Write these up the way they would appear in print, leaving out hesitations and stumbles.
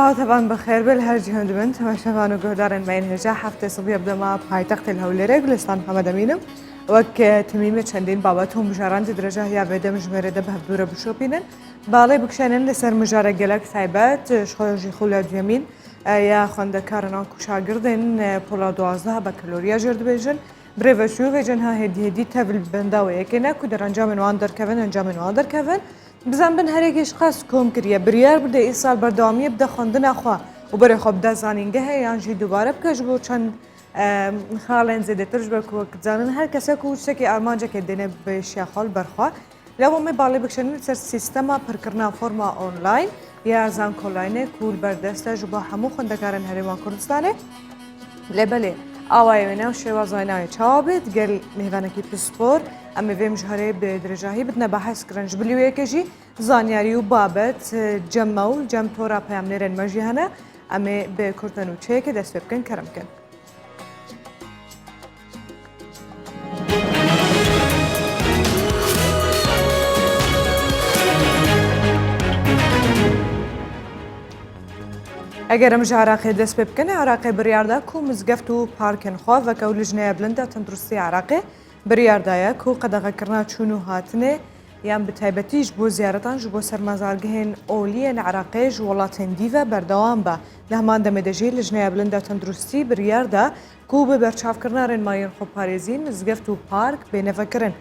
صباح طبعا بخير بالهرجي هندمن تماشاوان وقهدارن بين هجا حفته صبية بدما پایتخت الهوليري گلستان محمد امینم وک تمیمه چندین بابتهم مجاران درجه یا بده مجمره ده بهدوره بشوپینن بالای بکشنن لسر مجاره گلک ثایبت شخوجی خولاد یمین یا خواندکاران کوشاگردن پولا 12 بکالوریا جرد بیجن بریوشیو و جنها هدی تبل بنداوی یکینا کدر انجام نوان در کون انجام نوان در کون بزن بن هر یکیش قصد کم کریه بریار بده ای سال بردامی بده خواندن اخوا و برای خوب ده زانینگه یانجی دوباره بکش بو چند خالن زده ترج بکو زانن هر کسی که وجه که آلمانجا که دینه بشیا خال برخوا لو می بالی بکشنی سر سیستما پرکرنا فرما آنلاین یا زان کلاینه کول بردسته جبا همو خواندکارن هریمان کردستانه لبله آوای و شوا زاینای چابد گل میوانکی پسپور اما ویم جهره به درجهی بدن بحث کرنج بلیوی کجی زانیاری و بابت جمع تورا پیام نرن مجیهنه اما به کردن و چه که دست بکن کرم کن. اگر امروز عراقی دست بکنه عراقی بریارده کو مزگفت و پارکن خواه و کولج نیابلنده تندرستی عراقی بریارده کو قدغه کرنا چونو هاتنه یام بتایبتیش بو زیارتان جبو سرمازارگهن اولین عراقی جوالاتن دیوه بردوام با لهمان دمدجی لجنه بلنده تندرستی بریارده کو به برچاف کرنارن ماین خوب پاریزی مزگفت و پارک بینفکرن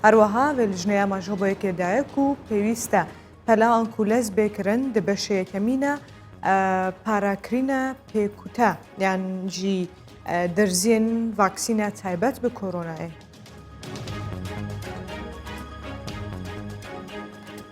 هروها و لجنه ماجبو یکی دایه کو پیوسته پلا آنکولز بکرن دبشه کمینه پاراکرینا پیکوتا یعنی جی درزین واکسینه تایبت به کرونا.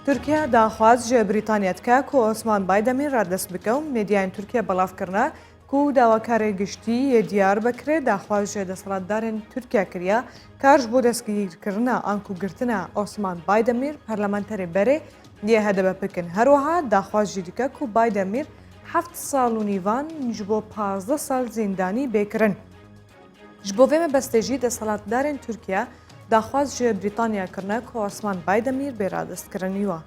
ترکیه داخواست جه بریتانیت که عثمان بایدمیر را دست بکن میدیان ترکیه بلاف کرنا کو داواکار گشتی دیار بکره داخواست جه دستلاتدارن ترکیه کریا کارش بود دستگیر کرنا آنکو گرتنا عثمان بایدمیر پارلمانتری بره یه هدف بکن هروها داخواست جدیده کو بایدمیر 7 سال و نیوان جبو 15 سال زندانی بکرن. جبو ویم بستجی دستلاتدارن ترکیه داخواست جه بریتانیا کرنه که عثمان بایدمیر برادست کرنیوه.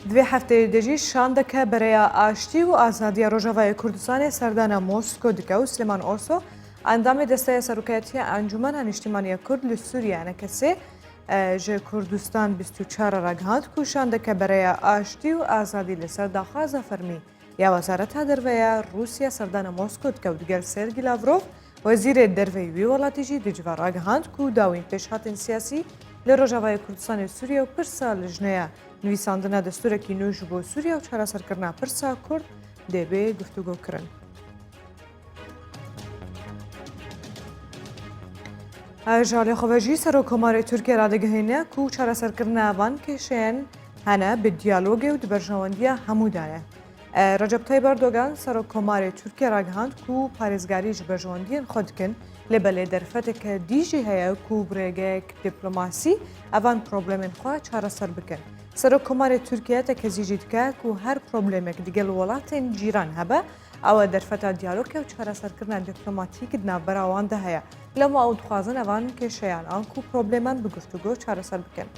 دوی هفته دیجی شانده که برای آشتی و آزادی روجاوای کردستان سردان موسکو دکه و سلیمان اوسو اندام دسته سروکیتی انجمن اجتماعی کرد لسوریه نکسی جه کردستان 24 رگهاند کوشانده که برای آشتی و آزادی لسر داخواست فرمی یا وزارت درویه روسیه سردان موسکو دکه و دیگر سرگی لاوروف وزیر درویوی ولاتیجی دجوار رگهاند کو داوین پیشهاتن سیاسی لروجاوای کردستان سوریه و پرسا لجنه نویساندن دستور کی نو جبو سوریه و چرا سرکرنا پرسا کرد دبی گفتگو کرن. جالی خوجی سرکمار ترکیه را دگهینه کو چرا سرکرنا وان کشین هنه به دیالوگ و دبرجواندی همودانه. رجب طیب اردوغان سرکمار ترکیه را گهاند کو پارێزگاری جبرجواندی خود کن لبله درفت که دیجی هیا کو برگه دیپلماسی اوان پروبلمن خواه چرا سر بکن. سرکمار ترکیه تکزیجید که کو هر پروبلمک دیگل ولاتن جیران هبه او درفت دیالوگ و چرا سرکرنا دیپلماتیک دنبر آوان ده هیا. لما او دخوازن اوان که شیان آن کو پروبلمان بگفتگو چرا سر بکن.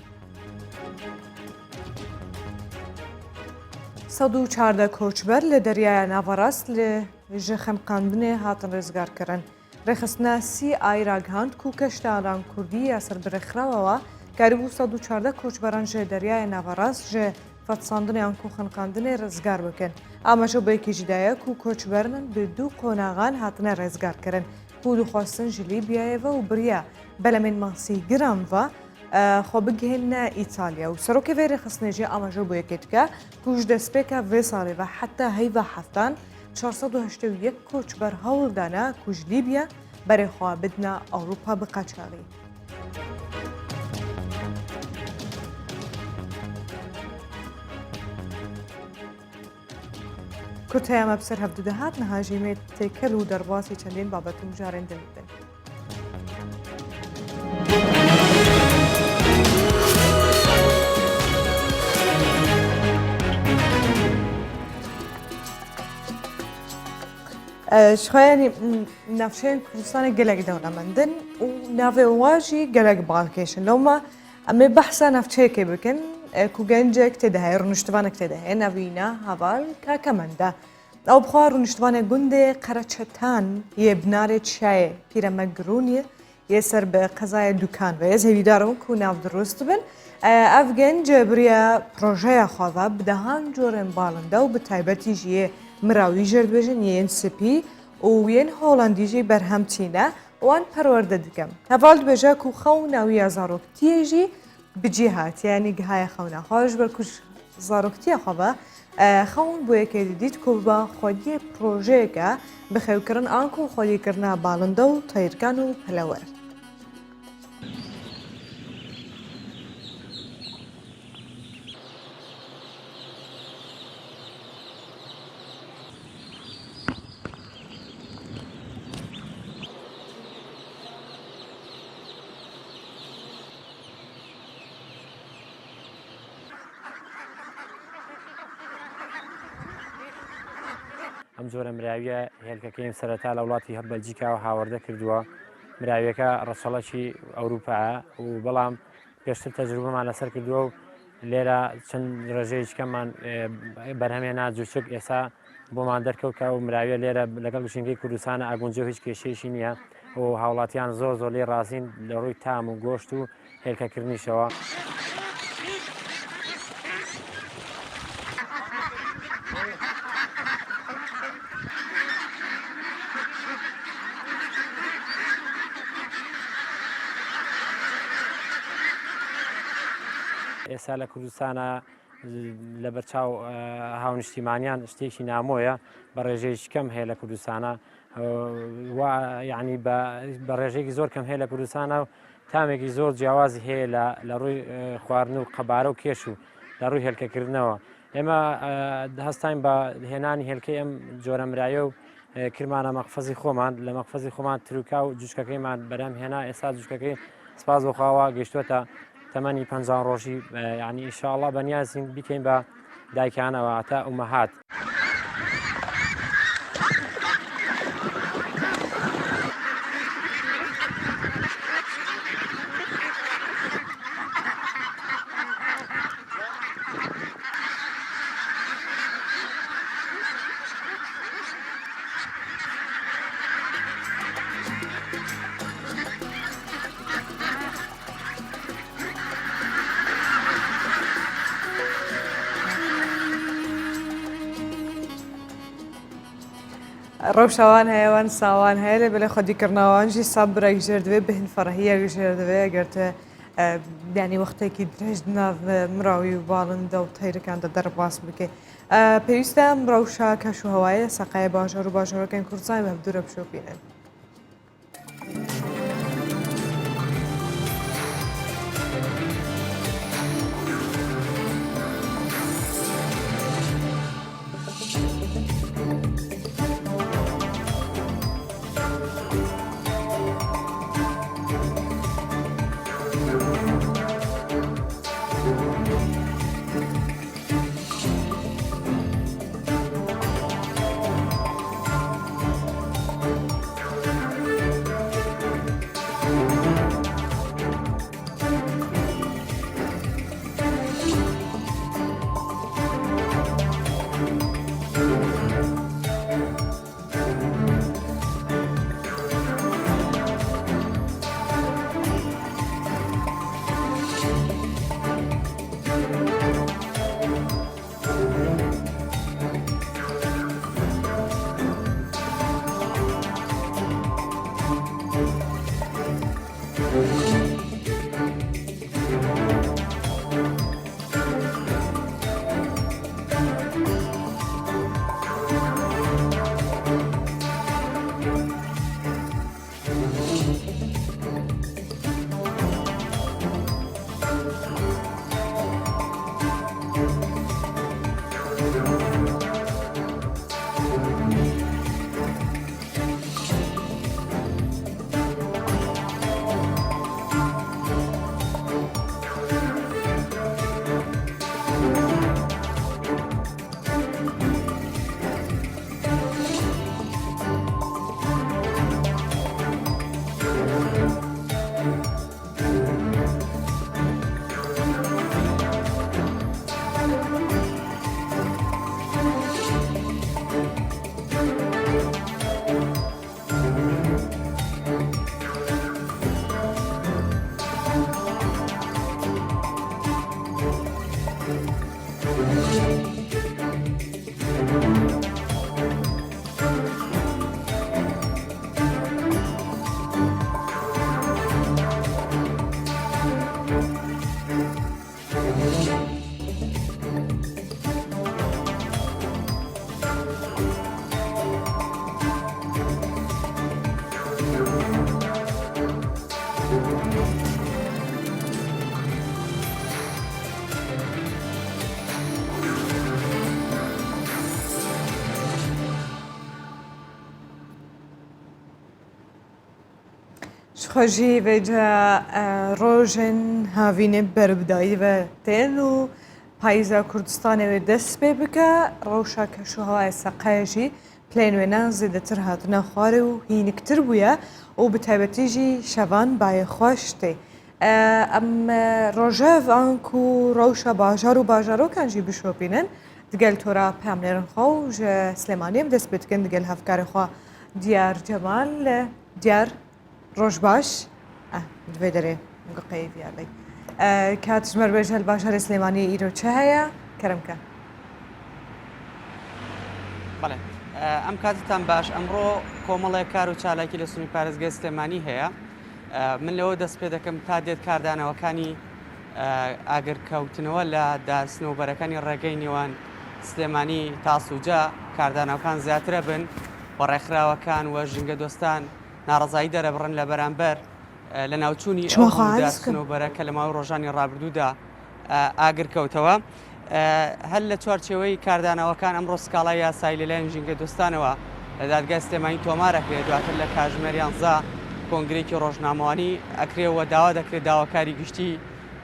114 کوچبر لدریای ناوراست لجخم قاندنه هاتن رزگار کرن. رخصنا سی آیرا گهاند کو کشتالان کردی اثر برخراوه قریبو 114 کوچبران جه دریای ناوراست جه فتساندنه آن کو خنقاندنه رزگار بکن. اما جو بیکی جدایه کو کوچبرنن به دو قوناغان هاتن رزگار کرن. کو دو خواستن جلی بیایه و بریا بلمن ماسی گرام و خوب گهن ایتالیا و سروک ویر خسنجی اما جو بیکت که کوچ دسپیکا و ساله و حتی هی و هفتان 481 کوچبر هول دانه کوچ لیبیا برای خواه بدنا اروپا بقاچاقی. کتای ما بسر هفته دهات نهاجمه تکل و درباسی چندین بابت مجارن دلیدن. شخصاً نفسين كردستان جلق دولة مندن ونافي واجي جلق بالكيشن لو ما ئەمێ بەحسە نەفچەیەکێ بکەن کو گەنجێک تێدەهەیە ڕونشتوانێک تێدەهەیە نەڤینە هەڤال کاکەمەندە ئەو بخوا ڕونشتوانێک گوندێ قەرەچەتان یێ بنارێت شایە پیرەمە گرونیە یە سەر بە قەزایە دوکان بە یە هەویدارەوە کو ناو دروست بن ئەف گەنج بریە پرۆژەیە خواڤە بدەهان جۆرێن باڵندە و بتایبەتیژیە مراوی ژێردبێژن یەن سپی و وێن هۆڵندیژی بەرهەمچینە وان پەروەردە دکەم هەڤال دبێژە کو خەو ناویە زارۆکتیێژی بجی هات یعنی گەهایە خەونە خۆش بەرکوش زارۆکتیە خۆبە خەون بۆ یەکێ دیت کو بە خۆدیە پرۆژەیەکە بخێوکردن ئانکو و خۆلیکردنا باڵندە و تەیرکان و پەلەوەر. ئەم جۆرە مراویە هێلکەکەیم سەرەتا لە وڵاتی بەلجیکاوە هاوردە کردووە مراویەکە ڕەچەڵەکی ئەوروپایە و بەڵام پێشتر تەجروبەمان لەسەر کردووە و لێرە چەند ڕێژەیەکەمان بەرهەمێنا جوچک ئێستا بۆمان دەرکەوتکە و مراویە لێرە لەگەڵ گشنگەی کوردستانە ئاگونجە هیچ کێشەیەشی نییە و هاوڵاتیان زۆر لێ ڕازین لە ڕووی تام و گۆشت و هێلکەکردنیشەوە. ئێستا لە کوردستانە لە بەرچاو هاونیشتیمانیان شتێکی نامۆیە بە ڕێژەیەکی کەم هەیە لە کوردستانە یعنی بە ڕێژەیەکی زۆر کەم هەیە لە کوردستانە و تامێکی زۆر جیاوازی هەیە لە ڕووی خواردن و قەبارە و کێش و لە ڕووی هێلکەکردنەوە. ئێمە هەستاین بە هێنانی هێلکەی ئەم جۆرە مرایە و کرمانە مەقفەزی خۆمان لە مەقفەزی خۆمان تروکا و جوچکەکەیمان بەرەم هێنا ئێستا جوچکەکەی سپاس بۆخواوە گەیشتووەتە تەمەنی 50 ڕۆژی یعنی ئینشاءڵڵا بەنیازین بیکەین بە دایکانەوە تا ئومەهات. ڕەوشەوان هەیەوان ساوان هەیە لە بەلێ خۆدیکردنەوەوانژی سابرێک ژێردوێ بهین فەڕەهیە ژێردوێ ئەگەرتە دانی وەختێکی درێژ ناو مراوی و باڵندە و تەیرەکاندا دەرباس بکەیت. پێویستە ڕەوشە کەش و هەوایە سەقای باژەڕ و باژەڕەکەن کوردستان بەبدورە بشۆپینن. شخۆژی بێجا ڕۆژن هاوینێ بەربدایی بە تێن و پاییزە کوردستانەوێ دەست پێ بکە ڕەوشە کەشوهەوای سەقایژی پلێن وێنان زیدەتر هاتنە خوارێ و هینکتر بووە و بتایبەتیژی شەوان باە خۆشتێ. ئەم ڕۆژەڤ ئەنک و ڕەوشە باژار و باژارۆکانژی بشۆپینن دگەل تۆرا پاملێرنخوا و ژە سلێمانیم دەست بتکن دگەل هەفکارەخوا دیار جەمال دیار ڕۆژ باش دوێ دەرێ گقەی ڤیاڵی کاتژمەر بێژە لە باشارێ سلێمانی ئیرۆ چه هەیە کەرمکە بەڵێ ئەم کاتتان باش ئەمڕۆ کۆمەڵێک کار و چالاکی لە سنووی پارێزگای سلێمانی هەیە من لەوە دەست پێ دەکەم تا دێت کاردانەوەکانی ئاگرکەوتنەوە لە داسنەوبەرەکانی ڕێگەی نێوان سلێمانی تاسووجا کاردانەوەکان زیاترە بن بە ڕێکخراوەکان و ژینگە دۆستان ناڕزایی دەرەبڕن لە بەرامبەر لە ناوچوونی ئەوبەرە کە لە ماوەی ڕۆژانی ڕابردوودا ئاگرکەوتەوە هەر لە چوارچێوەی کاردانەوەکان ئەمڕۆ سکاڵای یاسایی لەلایەن ژینگە دۆستانەوە لە دادگای سلێمانی تۆمارەکرێت دواتر لە کاتژمێر 11 کۆنگرێکی ڕۆژنامەوانی ئەکرێەوە داوا دەکرێت داواکاری گشتی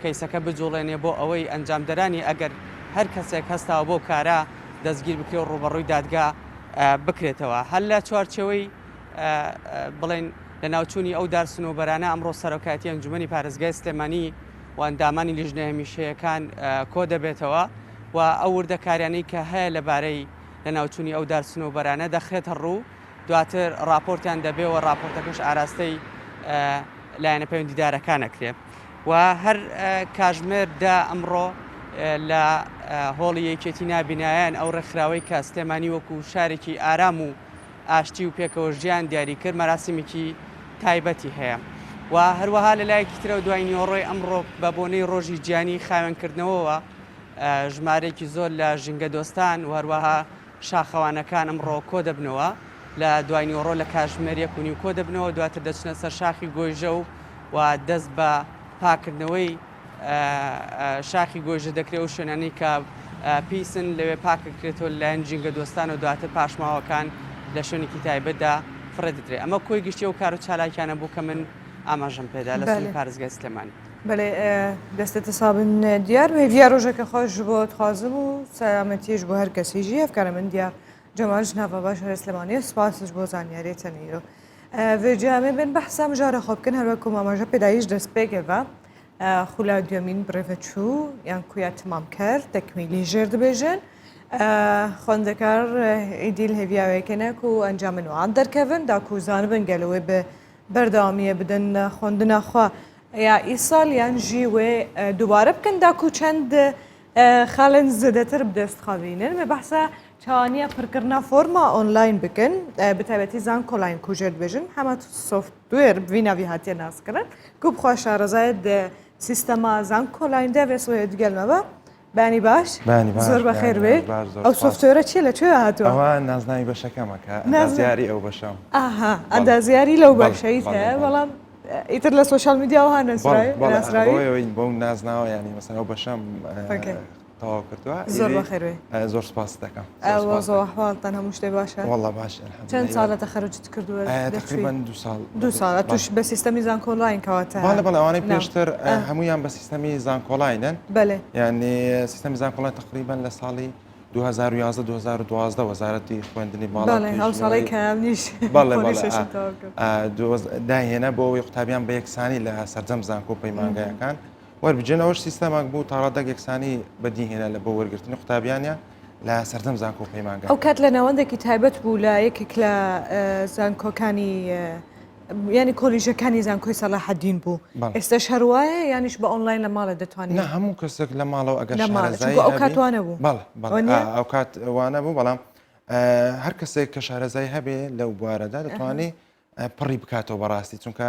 کەیسەکە بجوڵێنێ بۆ ئەوەی ئەنجامدەرانی ئەگەر هەر کەسێک هەستاوە بۆ کارە دەستگیر بکرێت و ڕوبەڕووی دادگا بکرێتەوە هەر لە چوارچێوەی بڵێن لە ناوچوونی ئەو دارسنوبەرانە ئەمڕۆ سەرۆکاتی ئەنجومەنی پارێزگای سلێمانی و ئەندامانی لیژنە هەمیشەیەکان کۆ دەبێتەوە و ئەو وردەکاریانەی کە هەیە لەبارەی لە ناوچوونی ئەو دارسنوبەرانە دەخرێتە ڕوو دواتر راپۆرتیان دەبێەوە راپۆرتەکەش ئاراستەی لایەنە پەیوەندیدارەکانەکرێ و هەر کاتژمێردا ئەمڕۆ لە هۆڵی یەکێتی نابینایان ئەو ڕێکخراوەی کە سلێمانی وەکو شارێکی ئارام و ئاشتی و پێکەوە ژیان دیاری کرد مەراسیمێکی تایبەتی هەیە و هەروەها لەلایەکی ترە و دوای نیۆڕۆی ئەمڕۆ بە بۆنەی ڕۆژی گیانی خاوێنکردنەوەوە ژمارەیەکی زۆر لە ژینگە دۆستان و هەروەها شاخەوانەکان ئەمڕۆ کۆ دەبنەوە لە دوای نیۆڕۆ لە کاتژمێر 1 کۆ دەبنەوە دواتر دەچنە سەر شاخی گۆیژە و دەست بە پاکردنەوەی شاخی گۆژە دەکرێت و شوێنانی کە پیسن لەوێ پاکەکرێتەوە لایەن ژینگە دۆستان و دواتر پاشماوەکان لە شوێنێکی تایبەتدا فڕێدرێت ئەمە کۆی گشتی و کار و چالاکیانە بوو کە من ئاماژەم پێدا لە سنووری پارێزگای سلێمانی بەێ دەستێتە سابن دیار بێ دیار ڕۆژێکە خۆش بۆ خوازم و سەلامەتیش بۆ هەر کەسیژی ئەفکارە من دیار جەمال ژناڤە باشە سلێمانی سپاسش بۆ زانیاریتەنیرۆ vêciyamê bên behsa mijara xwe bikin her wekû mamaja pêdayî ji dest pê keve xula duyemîn birêve çû yan ku ya timam ker tekmîlî jêr dibêjin xwendekar êdîl hêviyawêkene ku encamên wan derkevin da ku zanibin gelo wê bi berdewamiye bidin xwendina xwe ya îsal yan jî wê dubare bikin da ku çend xalên zêdetir bi dest xebînin me behsa çawaniya pirkirina forma online bikin bi taybetî zankolayên ku jêr dibêjin hema software bi vî navî hatiye naskirin ku bixwe şarezayê di sîstema zankolayên de vê soyê digelme be بانی باش زۆر بەخێر بێ ئەو سۆفتوێرە چیە لە کوێ هاتووە ئەوە نازناوی بەشەکەمەکە ئەندازیاری ئەو بەشەم ئەندازیاری لەو بەشەیت هەیە بەڵام ئیتر لە سۆشال میدیاەوە ناسراوی بۆ نازناوە ینی مەسەن ئەو بەشەم تەواو کردووە زۆر بەخێر بێ زۆر سپاس دەکەم زۆر حواڵتان هەموو شتێ باشە وەڵڵا باشە چەند ساڵەتە خەرجت کردووە تقریباً 2 ساڵە توش بە سیستەمی زانکۆلاین کەواتە بەڵێ ئەوانەی پێشتر هەمویان بە سیستەمی زانکۆلاینن بەێ یعنی سیستەمی زانکۆلاین تقریباً لە ساڵی 2011-2012 وەزارەتی خوێندنی باڵی ئەو ساڵی کەنیش داهێنە بۆ ئەوی قوتابیان بە یەکسانی لە سەرجەم زانکۆ پەیمانگایەکان وەربجێنەوەش سیستەماک بوو تا ڕادەک یەکسانی بەدیهێنە لە بۆ وەرگرتنی قوتابیانە لە سەردەم زانکۆ پەیمانگای ئەو کات لە ناوەندێکی تایبەت بوو لە یەکێک لە زانکۆکانی ینی کۆلیژەکانی زانکۆی سەلاحەدین بوو بەڵێ. ئێستاش هەروایە یانیش بە ئۆنلاین لە ماڵە دەتوانین نه هەموو کەسێک لە ماڵەوە ئەگەر لە ماڵە شارەزایی چونکە ئەو هەبی- کاتوانە بوو بەڵێ ئەوە نییە؟ ئەو کات وانە بوو بەڵام هەر کەسێک کە شارەزای هەبێ لەو بوارەدا دەتوانێت پڕی بکاتەوە بەڕاستی چونکە